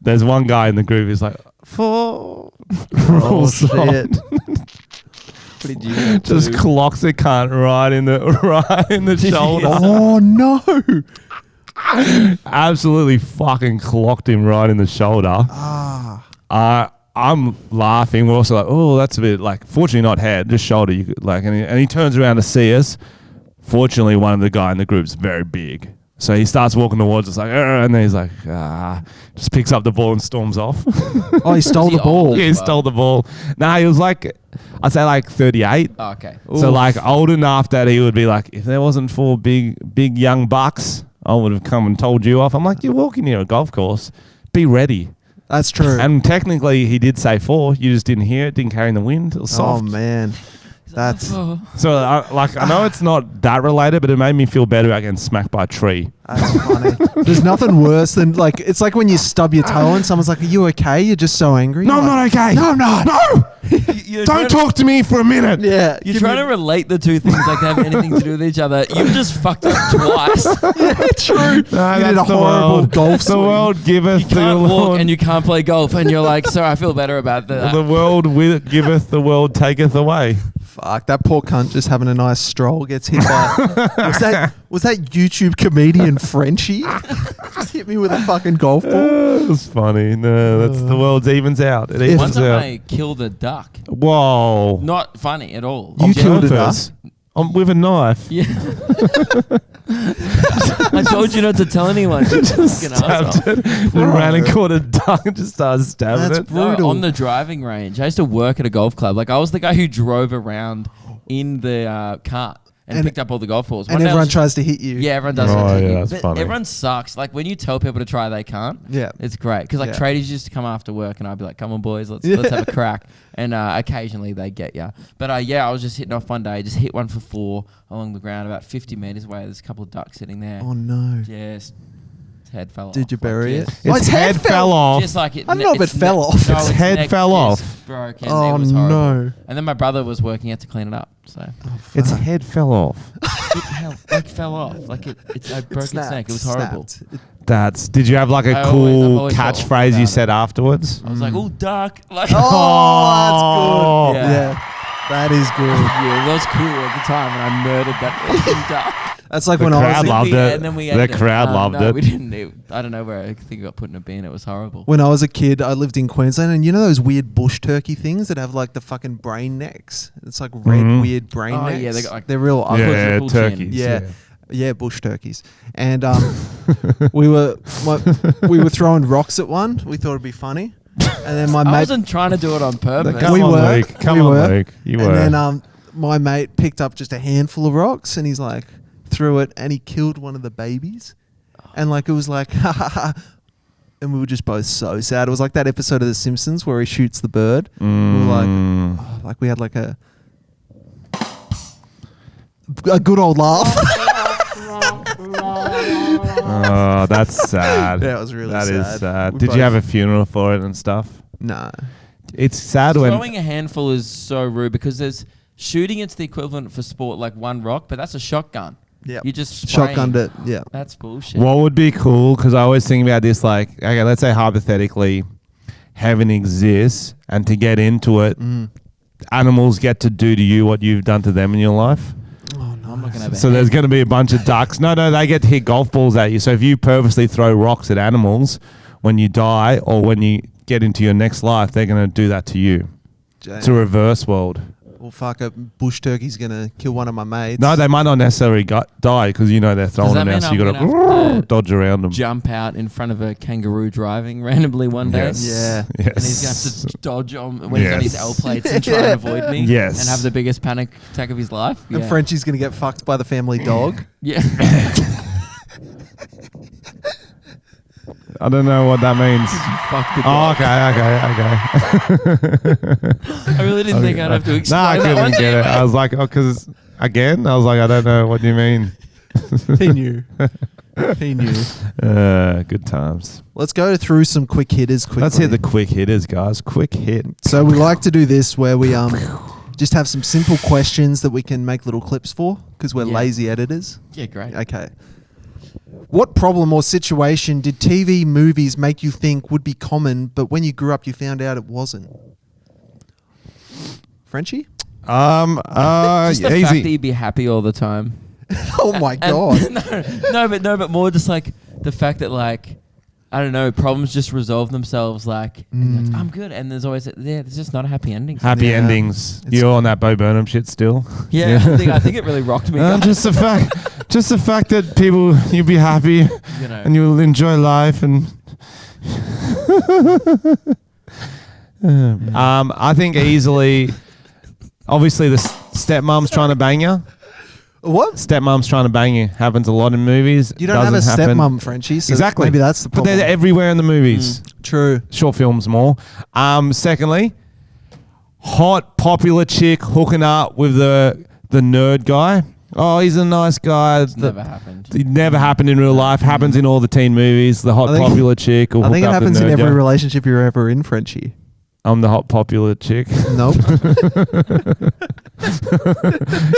There's one guy in the group who's like 4. Oh, Rolls shit. on. What did you Just do? clocks the cunt right in the shoulder. Oh, no. Absolutely fucking clocked him right in the shoulder. I'm laughing. We're also like, oh, that's a bit like, fortunately not head, just shoulder. You could, like, and he turns around to see us. Fortunately, one of the guy in the group's very big. So he starts walking towards us like, and then he's like, just picks up the ball and storms off. Oh, he stole Was he the ball. old? Yeah, he stole the ball. Nah, he was like, I'd say like 38. Oh, okay. So like old enough that he would be like, if there wasn't 4 big young bucks, I would have come and told you off. I'm like, you're walking near a golf course. Be ready. That's true. And technically, he did say 4. You just didn't hear it. Didn't carry in the wind. It was Oh, soft. man. That's Oh. So, I know it's not that related, but it made me feel better about getting smacked by a tree. funny. There's nothing worse than, like, it's like when you stub your toe and someone's like, are you okay? You're just so angry. No, You're I'm like, not okay. No, I'm not. No! You're Don't trying talk to me for a minute. Yeah. You're trying to relate the two things like they have anything to do with each other. You've just fucked up twice. True. No, You did a that's the horrible world. golf The swing. world giveth You can't the walk Lord. and you can't play golf, and you're like, sorry, I feel better about that. The world giveth, the world taketh away. Fuck, that poor cunt just having a nice stroll gets hit by... was that YouTube comedian Frenchy? Just hit me with a fucking golf ball. It was funny. No, that's the world evens out. It One evens time out. I killed a duck. Whoa. Not funny at all. You killed a duck? Purpose. With a knife. Yeah. I told you not to tell anyone. You fucking Stabbed asshole. it. Then ran and caught a duck and just started stabbing That's it. brutal. No, on the driving range. I used to work at a golf club. Like I was the guy who drove around in the cart. and picked up all the golf balls. And everyone tries to hit you. Yeah, everyone does. That's but funny. everyone sucks. Like when you tell people to try, they can't. Yeah. It's great because like Yeah. tradies used to come after work, and I'd be like, "Come on, boys, let's have a crack." And occasionally they get ya. But I was just hitting off one day, just hit one for 4 along the ground about 50 meters away. There's a couple of ducks sitting there. Oh no. Just its head fell off. Did you bury it? Just, Its head fell off. just like it. I don't know if it fell off. No, Its head neck fell just off. Broke and Oh it was horrible. no. And then my brother was working out to clean it up. So Its head fell off. it fell off. Like it broke its neck. It was horrible. Did you have like a I've cool always felt catchphrase about you it. said afterwards? I was like, "Oh, duck!" Like, Oh, that's good. Yeah. Yeah. That is good. yeah, it was cool at the time when I murdered that fucking duck. That's like The when I crowd was loved it. And then we The ate it. crowd loved no, it. We didn't. I don't know where. I think it got put in a bin. It was horrible. when I was a kid, I lived in Queensland, and you know those weird bush turkey things that have like the fucking brain necks? It's like red, weird brain Oh, necks. yeah, they got, like, they're real ugly. Yeah, Quadruple turkeys. chin. Yeah, bush turkeys. And we were throwing rocks at one. We thought it'd be funny, and then my I mate. wasn't trying to do it on purpose. Come We on, were. Luke. Come We on, were. Luke. You and were. then my mate picked up just a handful of rocks, and he's like threw it, and he killed one of the babies, and like it was like ha ha ha. And we were just both so sad. It was like that episode of The Simpsons where he shoots the bird. We were like we had like a good old laugh. Oh, that's sad. Yeah, it was really That sad. is sad. We Did both- you have a funeral for it and stuff? No. It's sad when Throwing a handful is so rude because there's shooting. It's the equivalent for sport, like one rock, but that's a shotgun. Yeah. You just spraying. Shotgunned it. Yeah. That's bullshit. what would be cool, because I always think about this, like, okay, let's say hypothetically heaven exists, and to get into it, animals get to do to you what you've done to them in your life. Oh no. I'm not gonna have a So there's hand. going to be a bunch of ducks. No, they get to hit golf balls at you. So if you purposely throw rocks at animals, when you die or when you get into your next life, they're going to do that to you. It's a reverse world. Well, fuck, a bush turkey's gonna kill one of my mates. No, they might not necessarily die because you know they're throwing that them mean out, so you I'm got gonna have to to dodge around them. Jump out in front of a kangaroo driving randomly one day. Yes. Yeah. Yes. And he's going to have to dodge on when he's on his Yes. L plates and try and avoid me. Yes. And have the biggest panic attack of his life. And Yeah. Frenchy's gonna get fucked by the family dog. Yeah. I don't know what that means. Fuck the Oh, dog. okay. I really didn't think I'd have to explain No, I that one couldn't to get you, it. I mate. was like, oh, because again, I was like, I don't know what you mean. He knew. He knew. Good times. Let's go through some quick hitters quickly. Let's hit the quick hitters, guys. Quick hit. So we like to do this where we just have some simple questions that we can make little clips for because we're Yeah. lazy editors. Yeah, great. Okay. What problem or situation did TV movies make you think would be common, but when you grew up you found out it wasn't? Frenchy? Just the fact that Easy. you'd be happy all the time. Oh my god. no, but more just like the fact that like I don't know, problems just resolve themselves like, and you're like, I'm good, and there's always there's just not a happy ending. Happy Yeah. endings. It's- You're on that Bo Burnham shit still. Yeah, I think it really rocked me. Just the fact that people you'll be happy You know. and you'll enjoy life and. I think easily. Obviously, the stepmom's trying to bang you. What? Stepmom's trying to bang you. Happens a lot in movies. You don't have a Doesn't happen. stepmom, Frenchy, so Exactly. maybe that's the But problem. they're everywhere in the movies. True. Short films more. Secondly, hot popular chick hooking up with the nerd guy. Oh, he's a nice guy. Never happened. It never happened in real life. Happens in all the teen movies. The hot I think- popular chick. Will I think hook it up happens the in nerd every guy. relationship you're ever in, Frenchy. I'm the hot popular chick. Nope.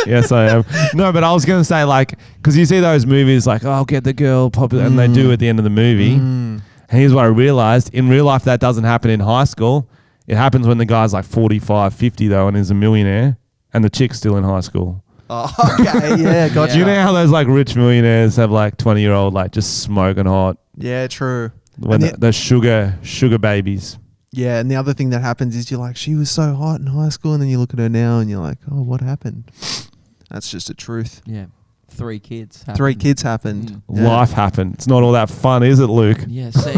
Yes, I am. No, but I was going to say, like, because you see those movies like, oh, get the girl popular, and they do at the end of the movie. And here's what I realized. In real life, that doesn't happen in high school. It happens when the guy's like 45, 50, though, and is a millionaire, and the chick's still in high school. Oh, okay, yeah, gotcha. Do you know how those like rich millionaires have like 20-year-old like just smoking hot Yeah, true. when And the sugar babies? Yeah, and the other thing that happens is you're like, she was so hot in high school, and then you look at her now and you're like, oh, what happened? That's just a truth. Yeah. 3 kids. 3 kids happened. Yeah. Life happened. It's not all that fun, is it, Luke? Yeah, see?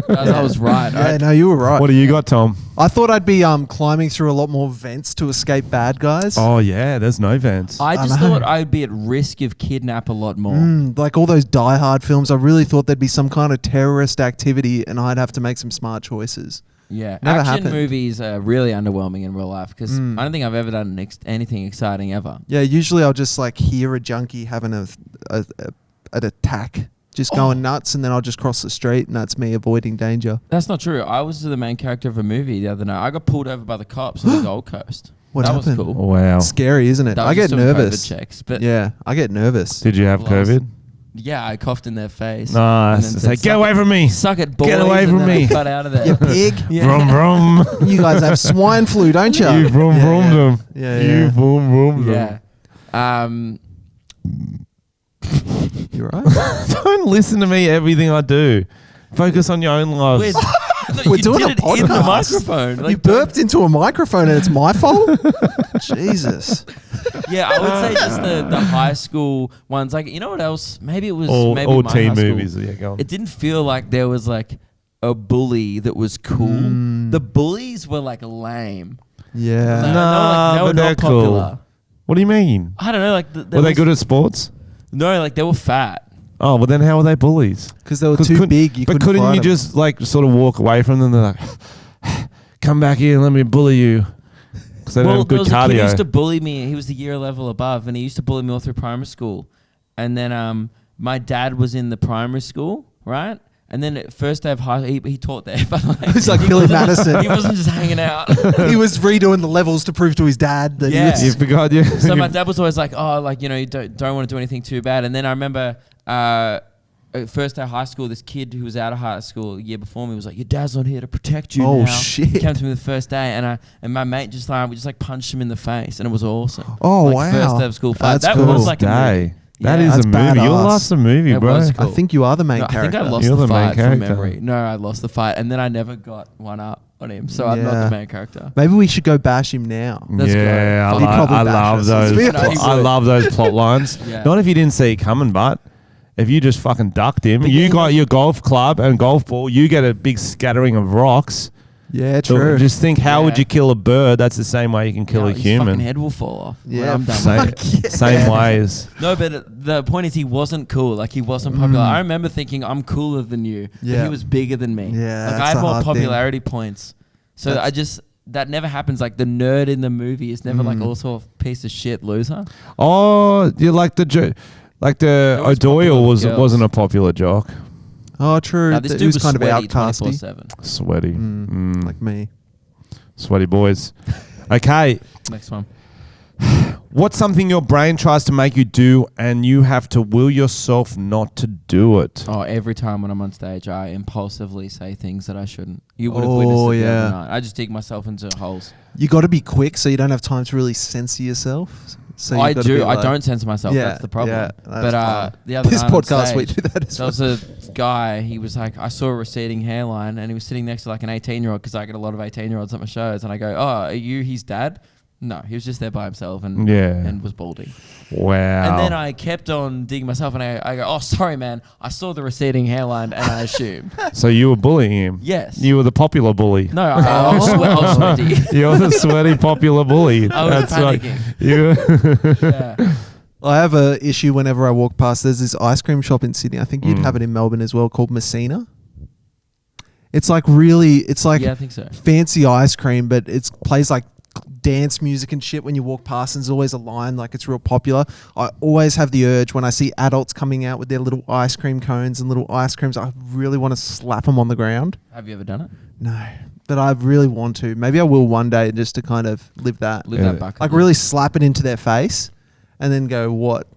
Guys, I was right. Yeah, no, you were right. What do you got, Tom? I thought I'd be climbing through a lot more vents to escape bad guys. Oh, yeah, there's no vents. I just know. thought I'd be at risk of kidnap a lot more. Like all those Die Hard films, I really thought there'd be some kind of terrorist activity and I'd have to make some smart choices. Yeah, Never action happened. movities are really underwhelming in real life because I don't think I've ever done anything exciting ever. Yeah, usually I'll just like hear a junkie having an attack, just going nuts, and then I'll just cross the street and that's me avoiding danger. That's not true. I was the main character of a movie the other night. I got pulled over by the cops on the Gold Coast. What that happened? was cool. Wow. Scary, isn't it? That was I get just doing nervous. COVID checks, but Yeah, I get nervous. Did you have Well, I was- COVID? yeah, I coughed in their face. Nice. And then It's said, like, get "Suck away it- from me. Suck it, boys. Get away and from then I me. got out of there. You pig. Vroom, vroom. You guys have swine flu, don't you? You vroom, vroom them. Yeah, You yeah. vroom, vroom them. Yeah. You're right. Don't listen to me, everything I do. Focus on your own lives. We're you doing did a it in the podcast. microphone. You Like, burped into a microphone and it's my fault? Jesus. yeah, I would say just the high school ones. Like, you know what else? Maybe it was maybe all my teen high school. movies. Yeah, go on. It didn't feel like there was like a bully that was cool. The bullies were like lame. Yeah. Like, Nah, they were but they're not popular. cool. What do you mean? I don't know. Like, Were they good at sports? No, like they were fat. Oh, well then how were they bullies? Because they were 'Cause too couldn't- big. You but couldn't couldn't fight you 'em. just like sort of walk away from them? They're like, come back here and let me bully you. Because they don't have there good was a kid who used cardio. to bully me. He was the year level above, and he used to bully me all through primary school. And then my dad was in the primary school, right? And then at first day of high, he taught there. But like, He's like he Billy wasn't- Madison. He wasn't just hanging out. He was redoing the levels to prove to his dad that Yeah. he You was... forgot, yeah. So my dad was always like, "Oh, like you know, you don't want to do anything too bad." And then I remember at first day of high school, this kid who was out of high school a year before me was like, "Your dad's not here to protect you." Oh, now. shit. He came to me the first day, and my mate just we just like punched him in the face, and it was awesome. Oh, like, wow. First day of school fight. That's That cool. was like a movie. Day. That Yeah. is That's a movie. Your badass. last a movie, That bro. was I cool. think you are the main No, I think character. I lost You're the the main fight from character. memory. No, I lost the fight, and then I never got one up on him, so I'm not Yeah. the main character. Maybe we should go bash him now. That's great. Yeah, He'd probably I bash love us. those. Yeah, he I would. love those plot lines. Yeah. Not if you didn't see it coming, but if you just fucking ducked him, But you yeah, got your golf club and golf ball, you get a big scattering of rocks. Yeah, So true. just think, how would Yeah. you kill a bird? That's the same way you can kill No, a his human. fucking head will fall off. when Yeah, I'm done. Same, Fuck yeah. same ways. No, but the point is he wasn't cool. Like he wasn't popular. I remember thinking I'm cooler than you. But Yeah. he was bigger than me. Yeah, like that's I had a more hard thing. popularity points. So That's- that never happens. Like the nerd in the movie is never like also a piece of shit loser. Oh, you like the was popular O'Doyle with was girls. wasn't a popular jock. Oh, true. Now, this He dude was was kind of sweaty outcasty. 24/7. Sweaty. Like me. Sweaty boys. Okay. Next one. What's something your brain tries to make you do and you have to will yourself not to do it? Oh, every time when I'm on stage, I impulsively say things that I shouldn't. You would have witnessed it the yeah. other night. I just dig myself into holes. You got to be quick so you don't have time to really censor yourself. So I you've gotta do. be I like- don't censor myself. Yeah, That's the problem. yeah, that's but fine. the other This night on podcast, we stage, do that as there well. was a guy. He was like, I saw a receding hairline, and he was sitting next to like an 18-year-old because I get a lot of 18-year-olds at my shows, and I go, "Oh, are you his dad?" No, he was just there by himself and Yeah. and was balding. Wow. And then I kept on digging myself, and I go, "Oh, sorry, man. I saw the receding hairline, and I assumed." So you were bullying him? Yes. You were the popular bully. No, I was sweaty. You're the sweaty popular bully. I was right. panicking. You Yeah. I have a issue whenever I walk past. There's this ice cream shop in Sydney. I think you'd have it in Melbourne as well, called Messina. It's like Yeah, I think so. fancy ice cream, but it plays like dance music and shit when you walk past, and there's always a line, like it's real popular. I always have the urge when I see adults coming out with their little ice cream cones and little ice creams, I really want to slap them on the ground. Have you ever done it? No, but I really want to. Maybe I will one day, just to kind of live that. Live Yeah. that bucket. Like really slap it into their face and then go, what?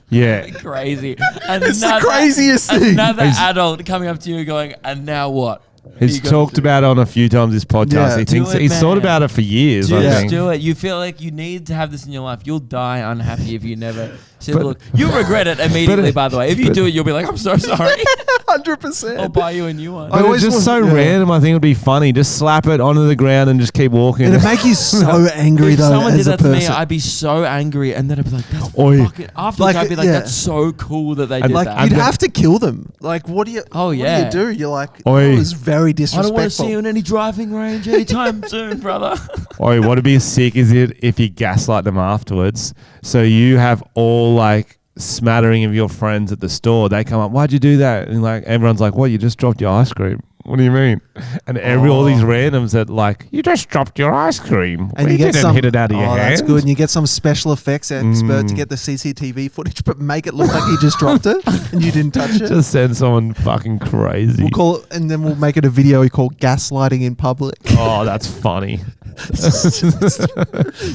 yeah. Crazy. It's the craziest thing. Another He's- adult coming up to you going, "And now what?" He's You gotta talked do about it on a few times this podcast. Yeah. He Do thinks it, he's thought man. about it for years. Just I think. do it. You feel like you need to have this in your life. You'll die unhappy if you never See, look, you'll regret it immediately. By the way, if you do it, you'll be like, "I'm so sorry." 100%. I'll buy you a new one. I But always it's just so want- yeah. random. I think it would be funny. Just slap it onto the ground and just keep walking. It'd make you so angry If though someone did as a that to me, person. I'd be so angry, and then I'd be like, "That's Oi. fucking." After Like, I'd be like, yeah. "That's so cool that they did Like that." you'd have to kill them. Like what do you? Oh, What yeah. do you do? You're like, Oi. it was very I disrespectful. don't want to see you in any driving range anytime soon, brother. Oh, what'd be sick is it if you gaslight them afterwards. So you have all like smattering of your friends at the store. They come up, "Why'd you do that?" And like everyone's like, "What? You just dropped your ice cream." What do you mean? And all these randoms that like, "You just dropped your ice cream. And We you get didn't some, hit it out of your hand." That's good. And you get some special effects expert to get the CCTV footage, but make it look like he just dropped it and you didn't touch it. Just send someone fucking crazy. We'll call it, and then we'll make it a video we call gaslighting in public. Oh, that's funny.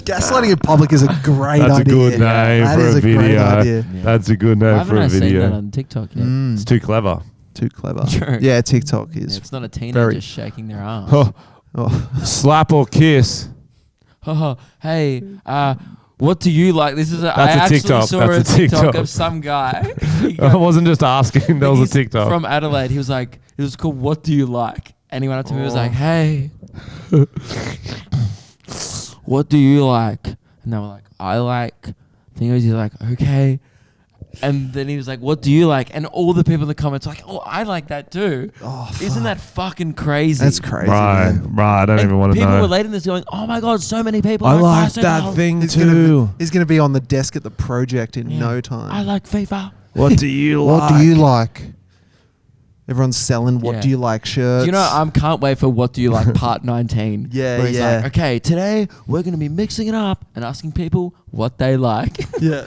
Gaslighting in public is a great That's a idea. good name That for is a great video. idea. That's a good I name haven't for a seen that video. on TikTok yet. It's too clever. Too clever. True. Yeah, TikTok is. It's not a teenager very- shaking their arm. Oh, Oh. slap or kiss. Hey, what do you like? This is I That's a actually TikTok. saw That's a a TikTok TikTok. of some guy. He I go- wasn't just asking. That was he's a TikTok. from Adelaide. He was like, it was called "What Do You Like?" And he went up to me and was like, "Hey, what do you like?" And they were like, "I like." He's like, "Okay." And then he was like, "What do you like?" And all the people in the comments were like, "Oh, I like that too." Oh, Isn't that fucking crazy? That's crazy. Right, man. right. I don't And even want to people know. were relating this going, "Oh my god, so many people I like basketball. that thing He's too. gonna be on the desk at the project in Yeah. no time. I like FIFA." What do you like? What do you like? Everyone's selling "What Yeah. do you like" shirts. Do you know, I can't wait for "What Do You Like" part 19. Yeah, where he's yeah. like, "Okay, today we're going to be mixing it up and asking people what they like." Yeah.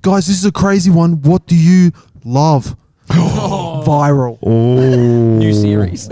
Guys, this is a crazy one. What do you love? Viral. Oh, New series.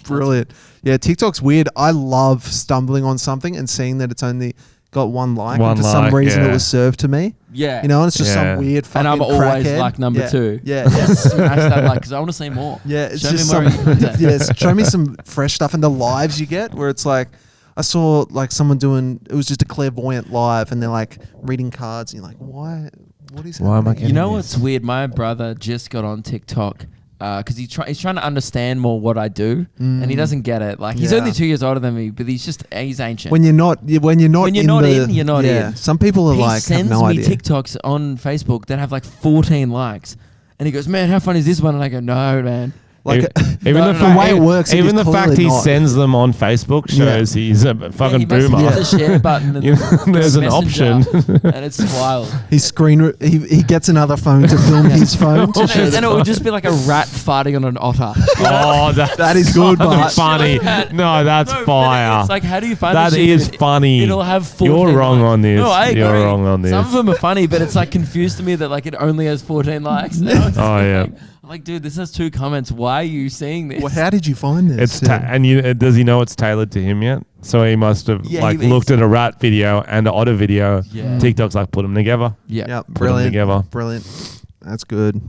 Brilliant. Yeah, TikTok's weird. I love stumbling on something and seeing that it's only got one like. One and for some like, reason yeah. it was served to me. Yeah. You know, and it's just Yeah. some weird fucking And I'm always crackhead. like number Yeah. 2. Yeah. Yeah. Smash that like, because I want to see more. Yeah, it's Show me just more of some. your content. Yes, show me some fresh stuff and the lives you get where it's like, I saw like someone doing. It was just a clairvoyant live, and they're like reading cards, and you're like, why? What is? Why am I happening? You know Yes. what's weird? My brother just got on TikTok because he's trying to understand more what I do, and he doesn't get it. Like he's Yeah. only 2 years older than me, but he's ancient. When you're not in, When you're not in, you're not yeah. in. Some people are he like have sends no me idea. TikToks on Facebook that have like 14 likes, and he goes, "Man, how funny is this one?" And I go, "No, man." Like even No, the, no, the way it works, even it is the fact clearly he not. sends them on Facebook shows he's a fucking he must boomer. hit the share button. And You know, there's an Messenger, option. and it's wild. His he gets another phone to film his phone. To show And it would just be like a rat farting on an otter. Oh, That is good, but funny. No, that's No, but fire. It's like, how do you find That this shit? is funny. It'll have 14 You're wrong likes. on this. No, I agree. You're wrong on this. Some of them are funny, but it's like confused to me that like it only has 14 likes. And I was just Oh, yeah. thinking, I'm like, dude, this has 2 comments. Why are you seeing this? well, how did you find this? It's and does he know it's tailored to him yet? So he must have Yeah, like he- looked at a rat video and an otter video. Yeah. TikTok's like put them together. Yeah. Yeah, Put them brilliant. together. Brilliant. That's good.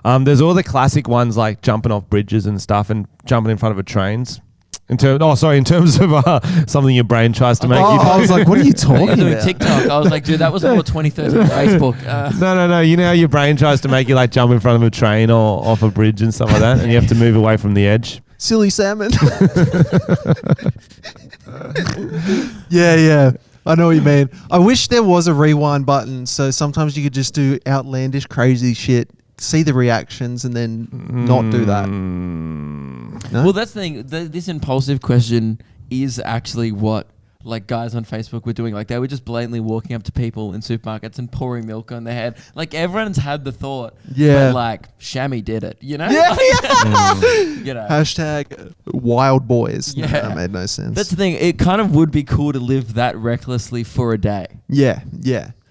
There's all the classic ones like jumping off bridges and stuff and jumping in front of a trains. In terms of something your brain tries to make you do. I was like, what are you I think you're talking doing about? TikTok. I was like, dude, that was more 2013 Facebook. No. You know how your brain tries to make you like jump in front of a train or off a bridge and stuff like that, and you have to move away from the edge. Silly salmon. Yeah. I know what you mean. I wish there was a rewind button, so sometimes you could just do outlandish, crazy shit, see the reactions, and then not do that. No? Well, that's the thing. This impulsive question is actually what like guys on Facebook were doing. Like they were just blatantly walking up to people in supermarkets and pouring milk on their head. Like everyone's had the thought. Yeah. But like Shammy did it, you know? Yeah, You know. Hashtag wild boys. No, Yeah. that made no sense. That's the thing. It kind of would be cool to live that recklessly for a day. yeah.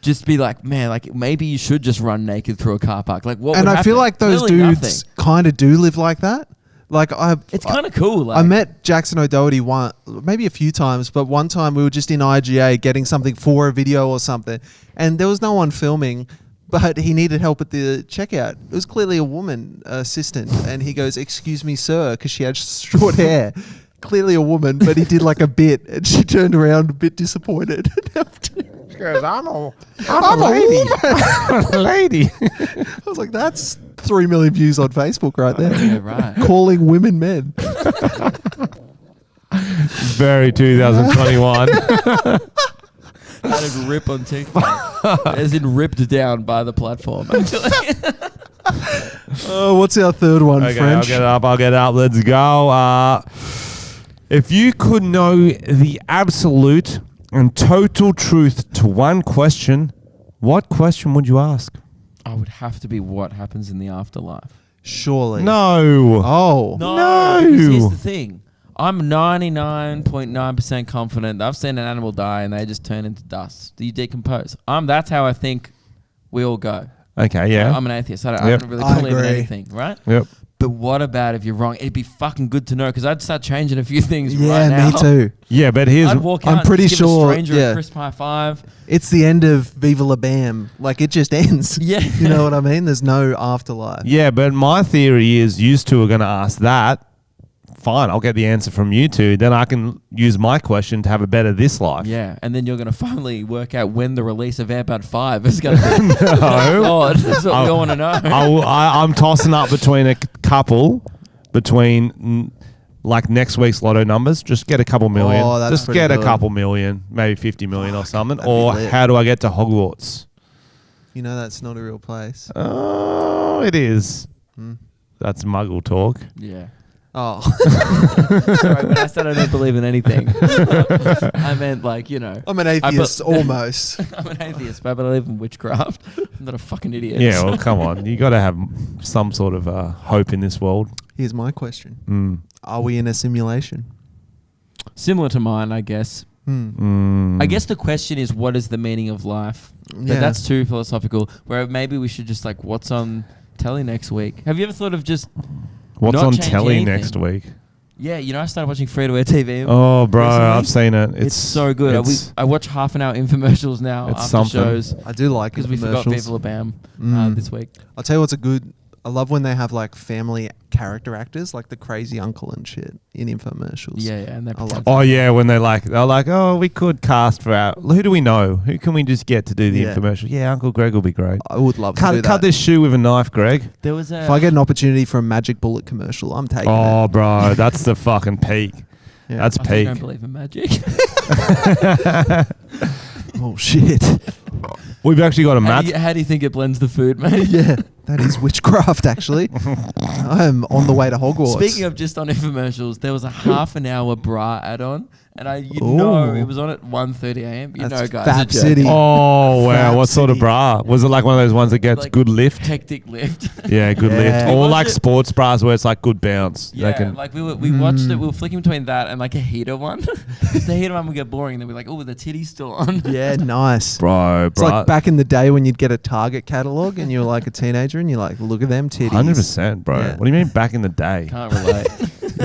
Just be like, man, like maybe you should just run naked through a car park. Like what? And would I feel happen? like those Clearly dudes kind of do live like that. Like It's kind of cool. Like, I met Jackson O'Doherty maybe a few times, but one time we were just in IGA getting something for a video or something, and there was no one filming, but he needed help at the checkout. It was clearly a woman assistant, and he goes, "Excuse me, sir," because she had short hair. Clearly a woman, but he did like a bit, and she turned around a bit disappointed. goes, I'm a lady. I'm a lady. I was like, that's 3 million views on Facebook right there. Yeah, right. Calling women men. Very 2021. That'd rip on TikTok. As in ripped down by the platform. Actually. What's our third one, Okay, French? I'll get it up. Let's go. If you could know the absolute and total truth to one question, what question would you ask? I would have to be what happens in the afterlife. Surely. No. Oh. No. Because here's the thing. I'm 99.9% confident that I've seen an animal die and they just turn into dust. You decompose. That's how I think we all go. Okay, yeah. I'm an atheist. I Yep. don't really I believe in agree. anything, right? Yep. But what about if you're wrong? It'd be fucking good to know because I'd start changing a few things Yeah, right now. me too. Yeah, but here's... I'd walk out I'm and pretty just give sure, a stranger yeah. a crisp high five. It's the end of Viva La Bam. Like, it just ends. Yeah. You know what I mean? There's no afterlife. Yeah, but my theory is you two are going to ask that. Fine, I'll get the answer from you two. Then I can use my question to have a better this life. Yeah, and then you're going to finally work out when the release of Airbud 5 is going to be. No. God, that's what we all want to know. I'm tossing up between a couple, like next week's lotto numbers. Just get a couple million. Oh, that's just pretty get a good. couple million, maybe 50 million or something. that'd be Or lit. how do I get to Hogwarts? You know that's not a real place. Oh, it is. Hmm. That's muggle talk. Yeah. Oh. Sorry, when I said I don't believe in anything, I meant like, you know. I'm an atheist, almost. I'm an atheist, but I believe in witchcraft. I'm not a fucking idiot. Yeah, well, come on. You got to have some sort of hope in this world. Here's my question. Mm. Are we in a simulation? Similar to mine, I guess. Mm. I guess the question is, what is the meaning of life? But Yeah. that's too philosophical. Where maybe we should just like, what's on telly next week? Have you ever thought of just What's not on change telly anything? next week? Yeah, you know, I started watching free-to-air TV. Oh, bro, recently. I've seen it. It's so good. I watch half an hour infomercials now It's after something. shows I do like because we forgot infomercials. Viva La Bam Mm. this week. I'll tell you what's a good... I love when they have like family character actors, like the crazy uncle and shit in infomercials. Yeah, and they I love Oh yeah, when they're like, oh, we could cast for our. Who do we know? Who can we just get to do the Yeah. infomercial? Yeah, Uncle Greg will be great. I would love to do Cut that. this shoe with a knife, Greg. There was a If I get an opportunity for a Magic Bullet commercial, I'm taking Oh, it. bro, that's the fucking peak. Yeah. That's I don't peak. believe in magic. Oh shit. We've actually got a how, match. do you, how do you think it blends the food, mate? Yeah, that is witchcraft. Actually, I'm on the way to Hogwarts. Speaking of just on infomercials, there was a half an hour bra add-on, and know Ooh. it was on at 1:30 a.m. You That's know, guys, Fab it's a City. Oh wow, Fab what sort of City. bra? Was it like one of those ones that gets Like good lift? hectic lift. Yeah, good lift. Yeah. Or We like watched it- sports bras where it's like good bounce. They Yeah, can- like we watched it. We were flicking between that and like a heater one. 'Cause the heater one would get boring, and then we're like, oh, the titty's still on. Yeah, nice. bro, It's like back in the day when you'd get a Target catalog and you were like a teenager and you're like, look at them titties. 100%, bro. Yeah. What do you mean back in the day? Can't relate.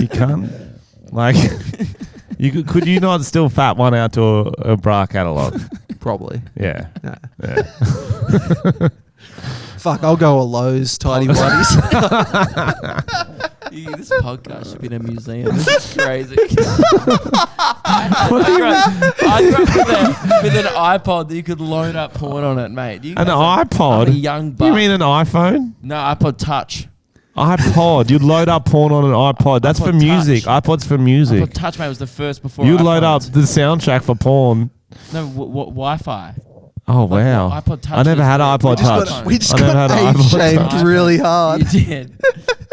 You can't. Like, could you not still fat one out to a bra catalog? Probably. Yeah. Nah. Yeah. Fuck, I'll go a Lowe's tidy whities. This podcast should be in a museum. This is crazy. I grew up with an iPod that you could load up porn on it, mate. You An guys are- iPod? I'm a young buck. You mean an iPhone? No, iPod Touch. iPod. You'd load up porn on an iPod. That's iPod for music. Touch. iPod's for music. iPod Touch, mate, was the first before You'd load up iPhones. the soundtrack for porn. No, Wi-Fi. Oh, Like, wow. iPod Touch I never was had the- an iPod Touch. We just I never got had an age iPod shamed Touch. really hard. You did.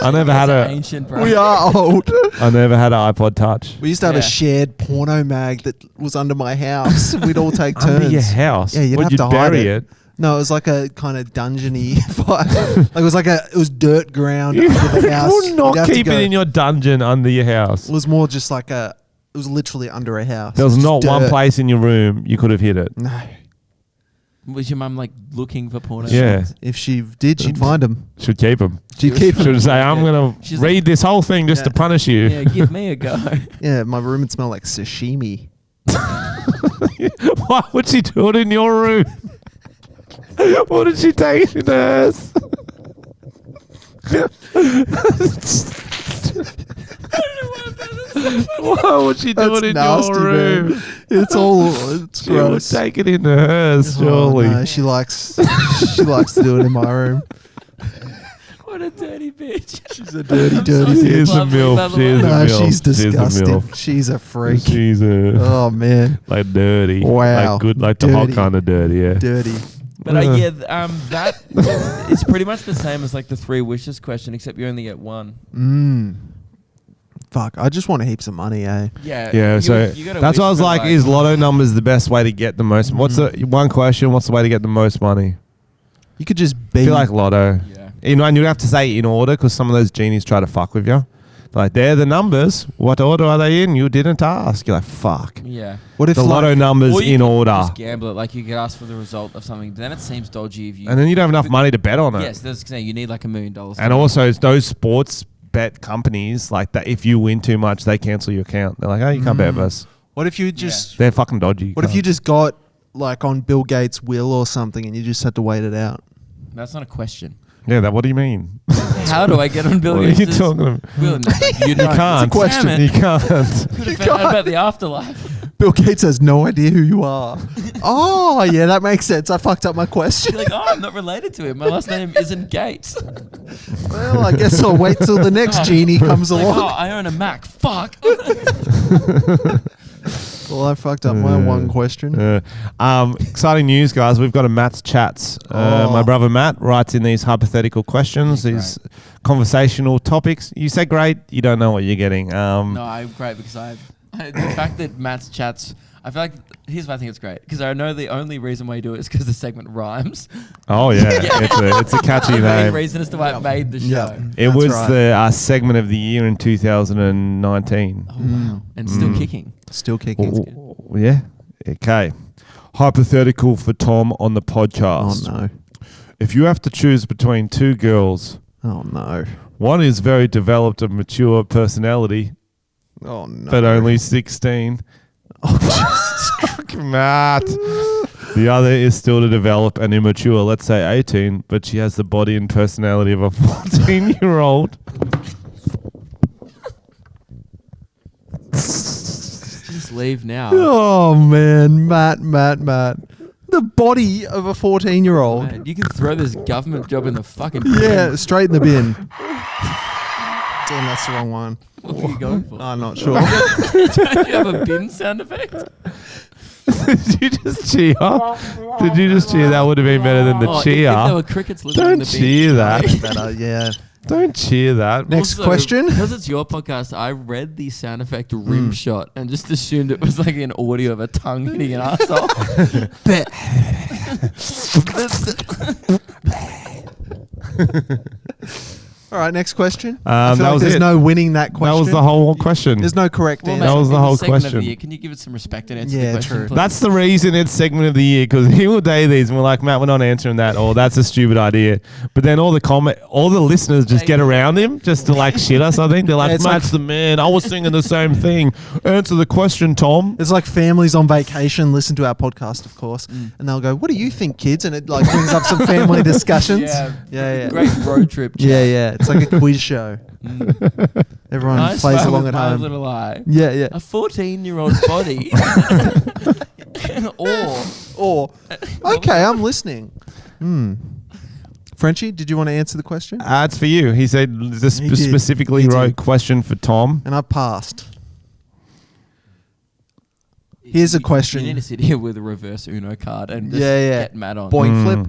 I never had That's a. ancient, bro. We are old. I never had an iPod Touch. We used to have Yeah. a shared porno mag that was under my house. We'd all take turns. Under your house? Yeah, you'd Would have you to hide bury it. it? No, it was like a kind of dungeony vibe. It was dirt ground under the house. would not You'd have to keep go- it in your dungeon under your house. It was more just like it was literally under a house. There was Just not one dirt. place in your room you could have hid it. No. Was your mum like looking for porno? Yeah. If she did, she'd find him. Should keep them. She'd keep him. Should say, I'm going She's to read this whole thing just Yeah. to punish you. Yeah, give me a go. Yeah, my room would smell like sashimi. Why would she do it in your room? What did she take in hers? Why would she do That's it in nasty, your room? man. It's She would gross. take it into hers, Oh, surely. no, she likes to do it in my room. What a dirty bitch. She's a dirty, I'm dirty sorry, She is a lovely, by milf. the She way. is a No, milf. she's She is a disgusting. milf. She's a freak. She's a Oh man, like dirty. Wow. Like good, like the hot Dirty. kind of dirty. Yeah. dirty. But that is pretty much the same as like the 3 wishes question, except you only get one. Fuck, I just want heaps of money, eh? Yeah. Yeah, so you gotta that's wish why I was for, like, is lotto numbers the best way to get the most? What's the one question? What's the way to get the most money? You could just I be feel like lotto. Yeah. You know, and you'd have to say in order because some of those genies try to fuck with you. Like, they're the numbers. What order are they in? You didn't ask. You're like, fuck. Yeah. what if The lotto like, numbers Or you in could order. Just gamble it. Like you could ask for the result of something, but then it seems dodgy if you. And then you don't have enough money to bet on it. Yes, that's saying you need like $1 million. And also, it's those sports bet companies, like that, if you win too much, they cancel your account. They're like, oh, you can't bet with us. what if you just They're fucking dodgy. what if you just got like on Bill Gates' will or something and you just had to wait it out? That's not a question. Yeah, what do you mean? How do I get on Bill What are you Gates' talking about? will? No, you You don't. can't. It's a question. Damn it. You can't. Could have found out about the afterlife. Bill Gates has no idea who you are. Oh yeah, that makes sense. I fucked up my question. You're like, oh, I'm not related to him. My last name isn't Gates. Well, I guess I'll wait till the next genie comes Like, along. oh, I own a Mac. Fuck. Well, I fucked up my one question. Exciting news, guys. We've got a Matt's Chats. My brother Matt writes in these hypothetical questions, Yeah, these conversational topics. You say great, you don't know what you're getting. No, I'm great because the fact that Matt's chats, I feel like, here's why I think it's great. Because I know the only reason why you do it is because the segment rhymes. Oh, yeah. It's a catchy The main name. reason as to why it made the show. Yeah. It That's was right. the segment of the year in 2019. Oh, wow. And still kicking. Still kicking. Oh, yeah. Okay. Hypothetical for Tom on the podcast. Oh no. If you have to choose between 2 girls, Oh no. one is very developed and mature personality, Oh no. but only 16. Matt. The other is still to develop and immature, let's say 18, but she has the body and personality of a 14-year-old. Just leave now. Oh man, Matt. The body of a 14-year-old. Man, you can throw this government job in the fucking Yeah, straight in the bin. Damn, that's the wrong one. What are you going for? I'm not sure. Don't you have a bin sound effect? Did you just cheer? Did you just cheer? That would have been better than the Oh, cheer. If there were crickets living in Don't the bin. cheer that. Better, yeah. Don't cheer that. Next Also, question. Because it's your podcast, I read the sound effect rim shot and just assumed it was like an audio of a tongue hitting an asshole. All right, next question. That I feel like was there's it. no winning that question. That was the whole question. There's no correct Well, answer. That was the in whole segment of the question. year, can you give it some respect and answer Yeah, the question? true. please? That's the reason it's segment of the year, because he will day these and we're like, Matt, we're not answering that, or that's a stupid idea. But then all the listeners just get around him just to like shit us. I think they're like, Yeah, it's Matt's the man. I was thinking the same thing. Answer the question, Tom. It's like families on vacation listen to our podcast, of course, and they'll go, "What do you think, kids?" And it like brings up some family discussions. Yeah. Great road trip. Chat. Yeah. It's like a quiz show. Everyone I plays swear along with at my home. little eye. Yeah. A 14-year-old body. Or okay, I'm listening. Frenchy, did you want to answer the question? It's for you. He said this He did. specifically He did. wrote question for Tom. And I passed. Here's a question. You need to sit here with a reverse Uno card and just Yeah. get mad on. Boing flip.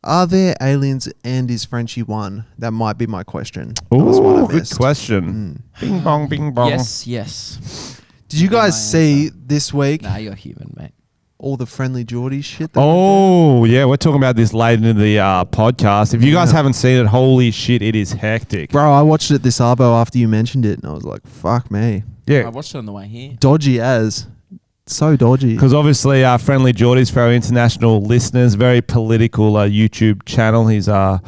Are there aliens and is Frenchy one? That might be my question. That was one I Ooh, good missed. question. Bing bong, bing bong. Yes. Did you Be guys my see this week Nah, you're human, mate. all the friendly Geordie shit? That Oh, yeah, we're talking about this later in the podcast. If you guys haven't seen it, holy shit, it is hectic. Bro, I watched it this arbo after you mentioned it, and I was like, fuck me. I Yeah, watched it on the way here. Dodgy as. So dodgy. because obviously Friendly Geordies, for our international listeners, very political YouTube channel. He's, well,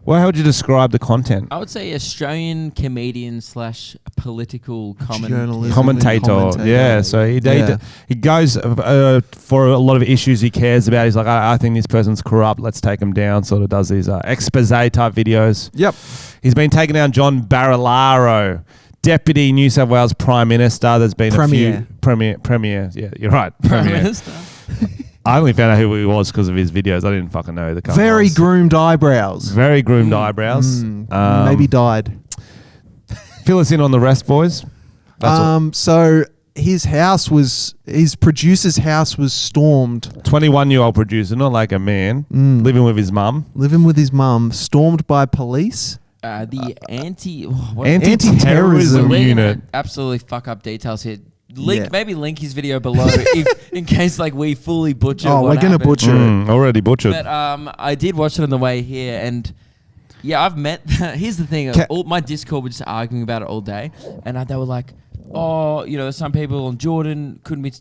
how would you describe the content? I would say Australian comedian / political Journalism. Commentator, yeah. So he goes for a lot of issues he cares about. He's like, I think this person's corrupt. Let's take him down. Sort of does these expose type videos. Yep. He's been taking down John Barilaro, Deputy New South Wales Prime Minister. There's been Premier. a few Premier. Yeah, you're right. Prime Premier. Minister. I only found out who he was because of his videos. I didn't fucking know who the cunt Very was. groomed eyebrows. Very groomed eyebrows. Maybe died. Fill us in on the rest, boys. That's all. So his producer's house was stormed. 21-year-old producer, not like a man, living with his mum. Living with his mum, stormed by police. The Anti-terrorism We're unit. gonna absolutely fuck up details here. Yeah. Maybe link his video below in case like we fully butcher. Oh, what we're gonna happened. butcher it. Already butchered. But I did watch it on the way here, and yeah, I've met. Here's the thing: all my Discord were just arguing about it all day, and they were like, "Oh, you know, some people on Jordan could be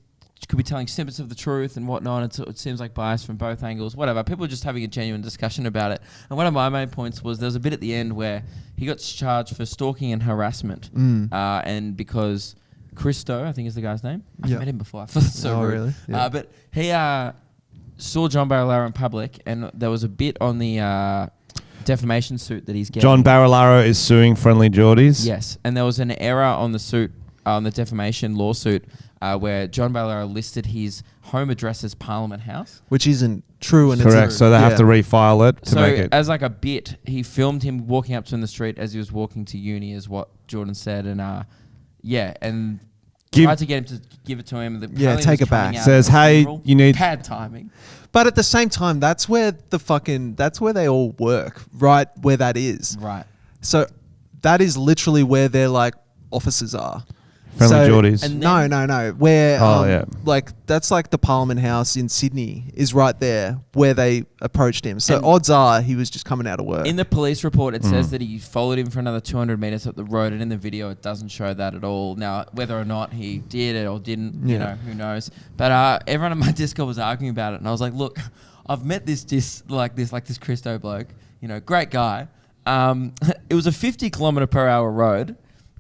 telling snippets of the truth and whatnot. It seems like bias from both angles. Whatever. People were just having a genuine discussion about it. And one of my main points was there was a bit at the end where he got charged for stalking and harassment, and because Christo, I think is the guy's name. I've met him before. I thought it's so rude. Really? Yeah. But he saw John Barilaro in public, and there was a bit on the defamation suit that he's getting. John Barilaro is suing Friendly Geordies. Yes, and there was an error on the suit, on the defamation lawsuit, where John Barilaro listed his home address as Parliament House. Which isn't true. And Correct. So they have to refile it to So make it. as like a bit, he filmed him walking up to him in the street as he was walking to uni, is what Jordan said, and and tried to get him to give it to him. take it back. Says, hey, you need... Bad timing. But at the same time, that's where they all work, right? Where that is. Right. So that is literally where their like offices are. Friendly So- Geordies. and No. Where, yeah. like that's like the Parliament House in Sydney is right there where they approached him. So And- odds are he was just coming out of work. In the police report, it says that he followed him for another 200 meters up the road, and in the video, it doesn't show that at all. Now, whether or not he did it or didn't, you know, who knows? But everyone in my Discord was arguing about it, and I was like, "Look, I've met this Christo bloke, you know, great guy. It was a 50-kilometer-per-hour road.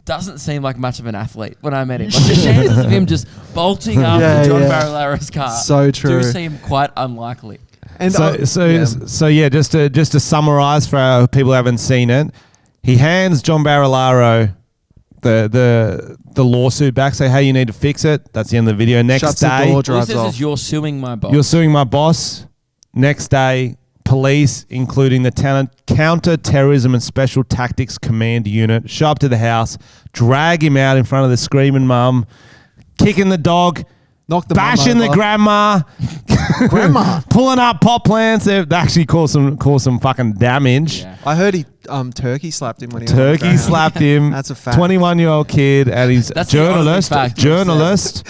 Doesn't seem like much of an athlete when I met him. Like the chances of him just bolting after John Barilaro's car So true. do seem quite unlikely." And Just to summarize for our people who haven't seen it, he hands John Barilaro the lawsuit back. Say, hey, you need to fix it. That's the end of the video. Next Shuts the day, door, All he drives says off. is, "You're suing my boss." you're suing my boss. Next day, police, including the Counter-Terrorism and Special Tactics Command Unit, show up to the house, drag him out in front of the screaming mum, kicking the dog, Knock the bashing the grandma, pulling up pot plants. They actually cause some fucking damage. Yeah. I heard he turkey slapped him when he was on the Turkey ground. slapped him. That's a fact. 21-year-old kid, and he's That's the only fact journalist,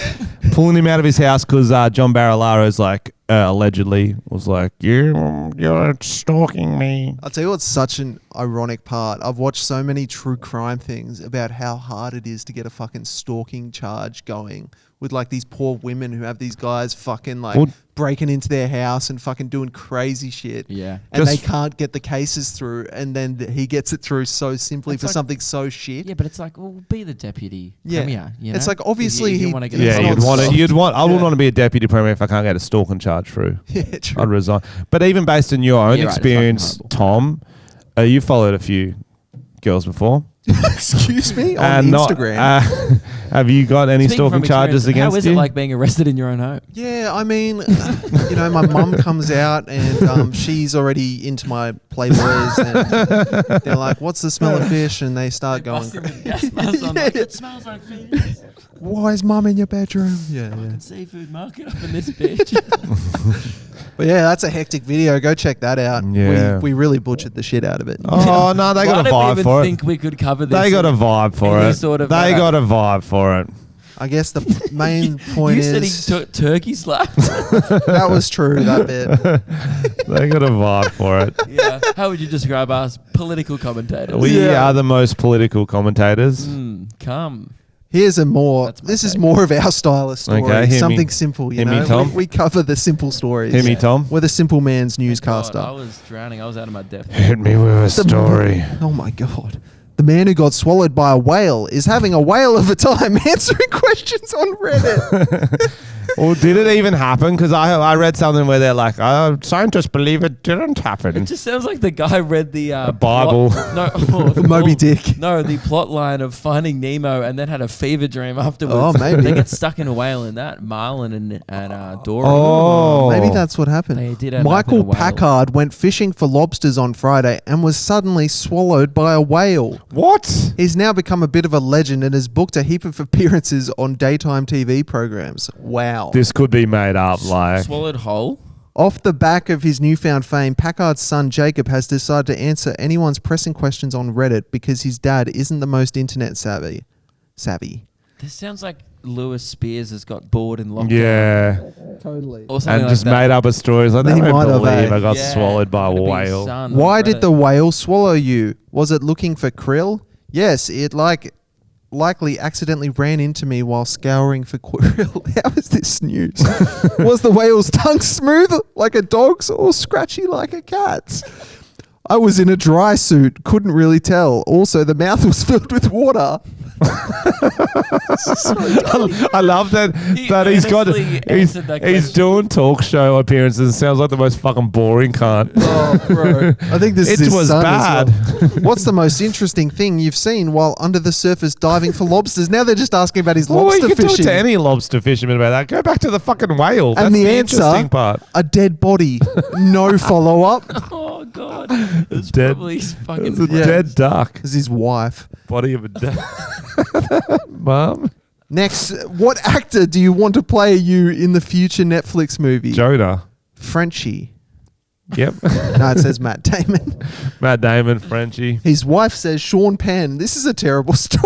pulling him out of his house because John Barilaro's like allegedly was like, you're stalking me. I'll tell you what's such an ironic part. I've watched so many true crime things about how hard it is to get a fucking stalking charge going with like these poor women who have these guys fucking like breaking into their house and fucking doing crazy shit. Yeah. And they Just- can't get the cases through, and then he gets it through so simply It's for like- something so shit. Yeah, but it's like, well, be the deputy. Yeah. Premier, you know? It's like, obviously If you he- wanna get Yeah, involved. I wouldn't want to be a deputy premier if I can't get a stalking charge through. Yeah, true. I'd resign. But even based on your own Yeah, right, it's experience, fucking Tom, you followed a few girls before. Excuse me? On And Instagram. Have you got any Speaking stalking from charges experience, against how you? is it like being arrested in your own home? Yeah, I mean, you know, my mum comes out and she's already into my Playboys, and they're like, "What's the smell of fish?" And they start going, Bust him with gas mask on, like, it smells like fish. "Why is mum in your bedroom?" Yeah. Seafood market up in this bitch. But yeah, that's a hectic video. Go check that out. Yeah. We really butchered the shit out of it. Oh, no, they got a Why vibe did we for even it. think we could cover this? They got a vibe for any it. sort of, They got a vibe for it. I guess the main point You is said he turkey slapped. that was true, that bit. They got a vibe for it. Yeah. How would you describe us? Political commentators. We Yeah. are the most political commentators. Come. Here's a more. That's my This is take. more of our style of story. Okay, hit me. Something simple, you Hit me, know. Tom. We cover the simple stories. Hear me, Tom. We're the simple man's God, newscaster. I was drowning. I was out of my depth. Hit me with a story. Oh my god. The man who got swallowed by a whale is having a whale of a time answering questions on Reddit. Or did it even happen? Because I read something where they're like, scientists believe it didn't happen. It just sounds like the guy read the Bible. Moby Dick. No, the plot line of Finding Nemo and then had a fever dream afterwards. Oh, maybe. They get stuck in a whale in that. Marlin and Dora. Oh. Maybe that's what happened. They did end up in a Michael whale. Packard went fishing for lobsters on Friday and was suddenly swallowed by a whale. What? He's now become a bit of a legend and has booked a heap of appearances on daytime TV programs. Wow. This could be made up. Like, Swallowed whole. Off the back of his newfound fame, Packard's son Jacob has decided to answer anyone's pressing questions on Reddit because his dad isn't the most internet savvy. This sounds like Lewis Spears has got bored in lockdown. yeah. Totally. Or something And like just that. made up a story. It's like, He I might don't have, believe I got Yeah, swallowed by a could have been whale. son on Why did Reddit. the whale swallow you? Was it looking for krill? Yes, it likely accidentally ran into me while scouring for krill. How is this news? Was the whale's tongue smooth like a dog's or scratchy like a cat's? I was in a dry suit, couldn't really tell. Also, the mouth was filled with water. I love that He he's got earnestly answered that he's question. doing talk show appearances. It sounds like the most fucking boring cunt. Oh, bro. I think this is It his was son bad. as well. What's the most interesting thing you've seen while under the surface diving for lobsters? Now they're just asking about his Well, lobster you can fishing. talk to any lobster fisherman about that. Go back to the fucking whale. That's And the the answer, interesting part. a dead body. No follow-up. Oh god, it's Dead. probably fucking. It's a Yeah. dead duck. This is his wife. Body of a dead mum. Next, what actor do you want to play you in the future Netflix movie? Jonah. Frenchy. Yep. No, it says Matt Damon. Matt Damon, Frenchy. His wife says Sean Penn. This is a terrible story.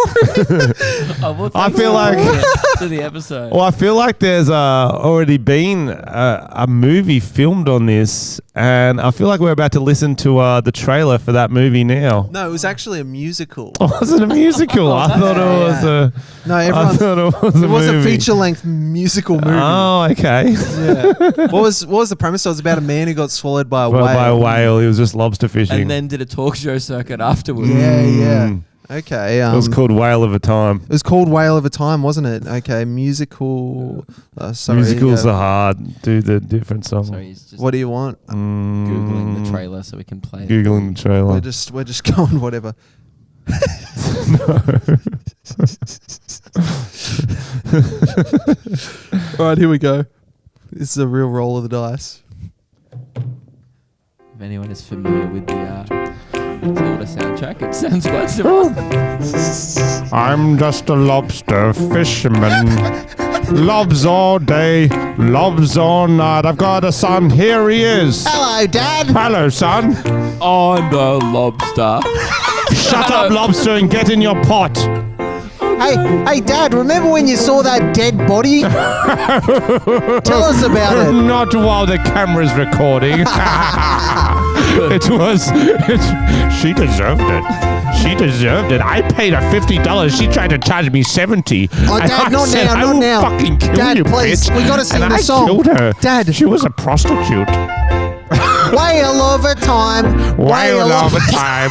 Oh, well, I thanks feel for like- bringing it to the episode. Well, I feel like there's already been a movie filmed on this, and I feel like we're about to listen to the trailer for that movie now. No, it was actually a musical. Oh, was it a musical? I thought it was a. No, I everyone. thought it was a It was a movie. feature-length musical movie. Oh, okay. Yeah. What was the premise? It was about a man who got swallowed by a Well, whale. by a whale, he was just lobster fishing. and then did a talk show circuit afterwards. Yeah, yeah. Mm. Okay. It was called Whale of a Time. It was called Whale of a Time, wasn't it? Okay, musical. Sorry, Musicals are hard. Do the different song. So he's just What do you want? googling the trailer so we can play it. Googling the trailer. We're just going whatever. All right, here we go. This is a real roll of the dice. If anyone is familiar with the Zelda soundtrack, it sounds quite similar. I'm just a lobster fisherman. Lobs all day, lobs all night. I've got a son. Here he is. Hello, Dad. Hello, son. I'm the lobster. Shut up, lobster, and get in your pot. Hey, Dad. Remember when you saw that dead body? Tell us about it. Not while the camera's recording. She deserved it. She deserved it. I paid her $50. She tried to charge me $70. Oh, And Dad, I not said, now, I not will now. fucking kill Dad, you, please, bitch. we gotta sing and the I song. killed her. Dad. She was a prostitute. Whale of a time. Whale of a time.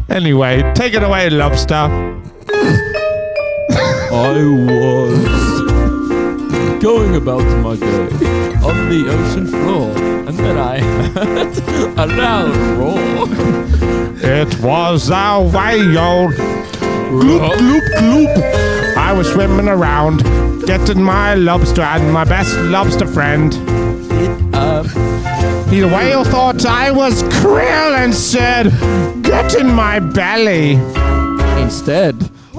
Anyway, take it away, lobster. I was going about my day on the ocean floor, and then I heard a loud roar. It was a whale. Gloop, gloop, gloop. I was swimming around, getting my lobster and my best lobster friend. The whale thought I was krill and said, "Get in my belly." Instead,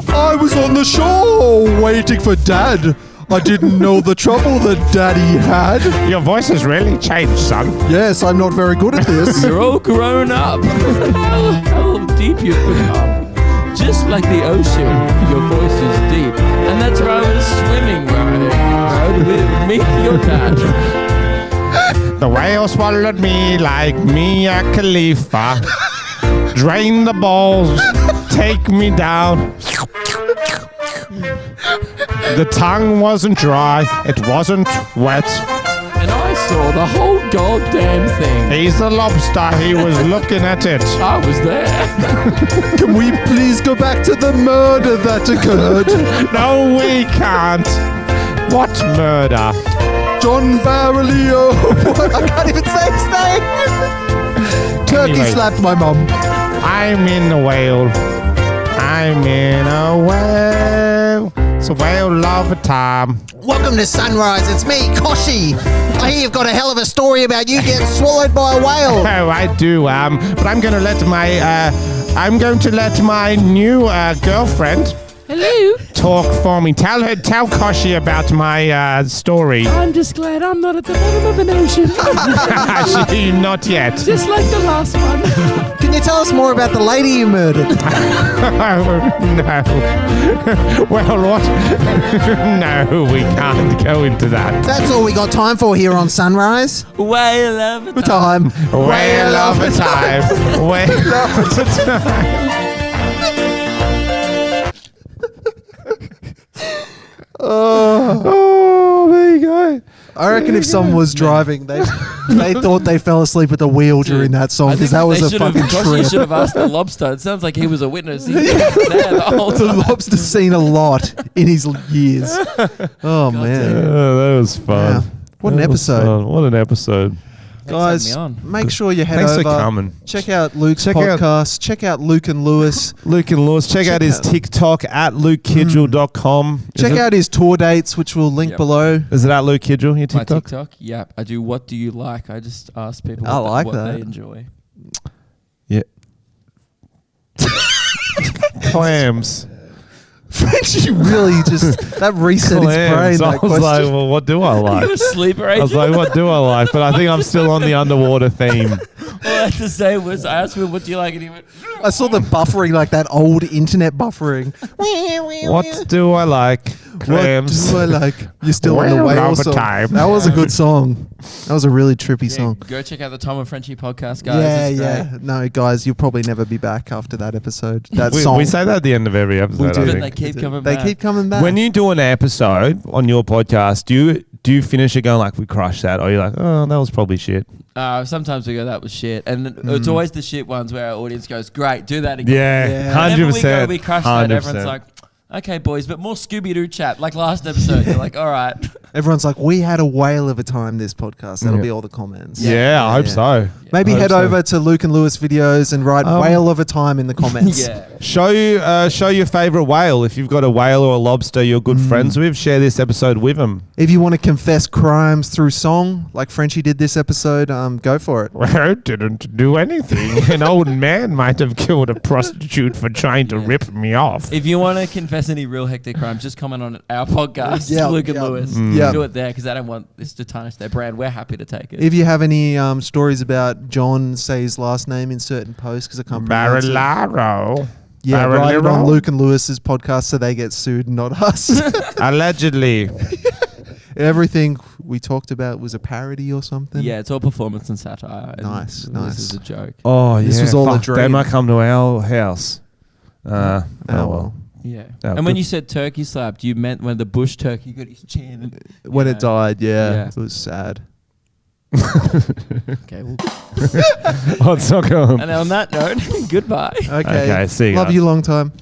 I was on the shore waiting for Dad. I didn't know the trouble that Daddy had. Your voice has really changed, son. Yes, I'm not very good at this. you're all grown up. How deep you've become. Just like the ocean, your voice is deep. And that's where I was swimming, where I rode with Meet Your Dad. The whale swallowed me like Mia Khalifa. Drain the balls, take me down. The tongue wasn't dry, it wasn't wet. And I saw the whole goddamn thing. He's the lobster. He was looking at it. I was there. Can we please go back to the murder that occurred? No, we can't. What murder? John Barrelio. I can't even say his name. Turkey Anyway. slapped my mum. I'm in a whale. I'm in a whale. It's a whale of a time. Welcome to Sunrise. It's me, Koshi. I hear you've got a hell of a story about you getting swallowed by a whale. Oh, I do. But I'm going to let my new girlfriend. Hello. Talk for me. Tell Koshi about my story. I'm just glad I'm not at the bottom of an ocean. Actually, not yet. Just like the last one. Can you tell us more about the lady you murdered? No. Well, what? No, we can't go into that. That's all we got time for here on Sunrise. Whale of a time. Whale of a time. Whale of a time. Oh, there you go. I reckon if someone was driving, they thought they fell asleep at the wheel during that song because that was a fucking You trip. should have asked the lobster. It sounds like he was a witness. He was there the whole The time. lobster's seen a lot in his years. Oh, man. That was fun. Yeah. What an That was episode. fun. What an episode. Guys, having me on. make sure you head Thanks over. for coming. Check out Luke's Check out- podcast. Check out Luke and Lewis. Luke and Lewis. Check out his out- TikTok at lukekidgell.com. Check out his tour dates, which we'll link Yep. below. Is it at Luke Kidgell, your My TikTok? TikTok, yeah. I do what do you like? I just ask people I what, like what that. they enjoy. Yeah. Clams. Frenchy really just, that reset his brain, Clams. I that was question. like, well, what do I like? You're a sleeper I was agent? like, what do I like? But I think I'm still on the underwater theme. All I had to say was, I asked him, what do you like? And he went, I saw the buffering, like that old internet buffering. What do I like? Clams. What do I like? You're still on the Whale whale of a song. time. That was a good song. That was a really trippy yeah, song. go check out the Tom and Frenchy podcast, guys. Yeah, It's yeah. great. No, guys, you'll probably never be back after that episode. That We, song. we say that at the end of every episode, We I do. But think. they keep coming They back. keep coming back. When you do an episode on your podcast, do you finish it going like, we crushed that? Or you're like, oh, that was probably shit. Sometimes we go, that was shit. And it's always the shit ones where our audience goes, great, do that again. Yeah, Yeah. Whenever 100%. we go, we crush that. 100%. Everyone's like, okay, boys, but more Scooby-Doo chat. Like last episode, you're like, all right. Everyone's like, we had a whale of a time this podcast. That'll be all the comments. Yeah, I hope so. Maybe I hope head so. over to Luke and Lewis videos and write whale of a time in the comments. Yeah. Show your favorite whale. If you've got a whale or a lobster you're good friends with, share this episode with them. If you want to confess crimes through song, like Frenchy did this episode, go for it. Well, I didn't do anything. An old man might have killed a prostitute for trying to rip me off. If you want to confess any real hectic crimes, just comment on our podcast, Yeah, Luke and yeah. Lewis. Yeah. Do it there because they don't want this to tarnish their brand. We're happy to take it. If you have any stories about John, say his last name in certain posts because I can't pronounce it. Barilaro. Yeah, write it on Barilaro? Luke and Lewis's podcast so they get sued, not us. Allegedly. Everything we talked about was a parody or something. yeah, it's all performance and satire. And Nice, This nice. is a joke. Oh, This yeah. was all a Fuck, They dream. might come to our house. Oh, well. Yeah. Yeah, and when good. you said turkey slapped, you meant when the bush turkey got his chin. And, When you it know. died, yeah, Yeah. it was sad. Okay, well, Oh, it's not going. and on that note, goodbye. Okay, Okay, see you love guys. you long time.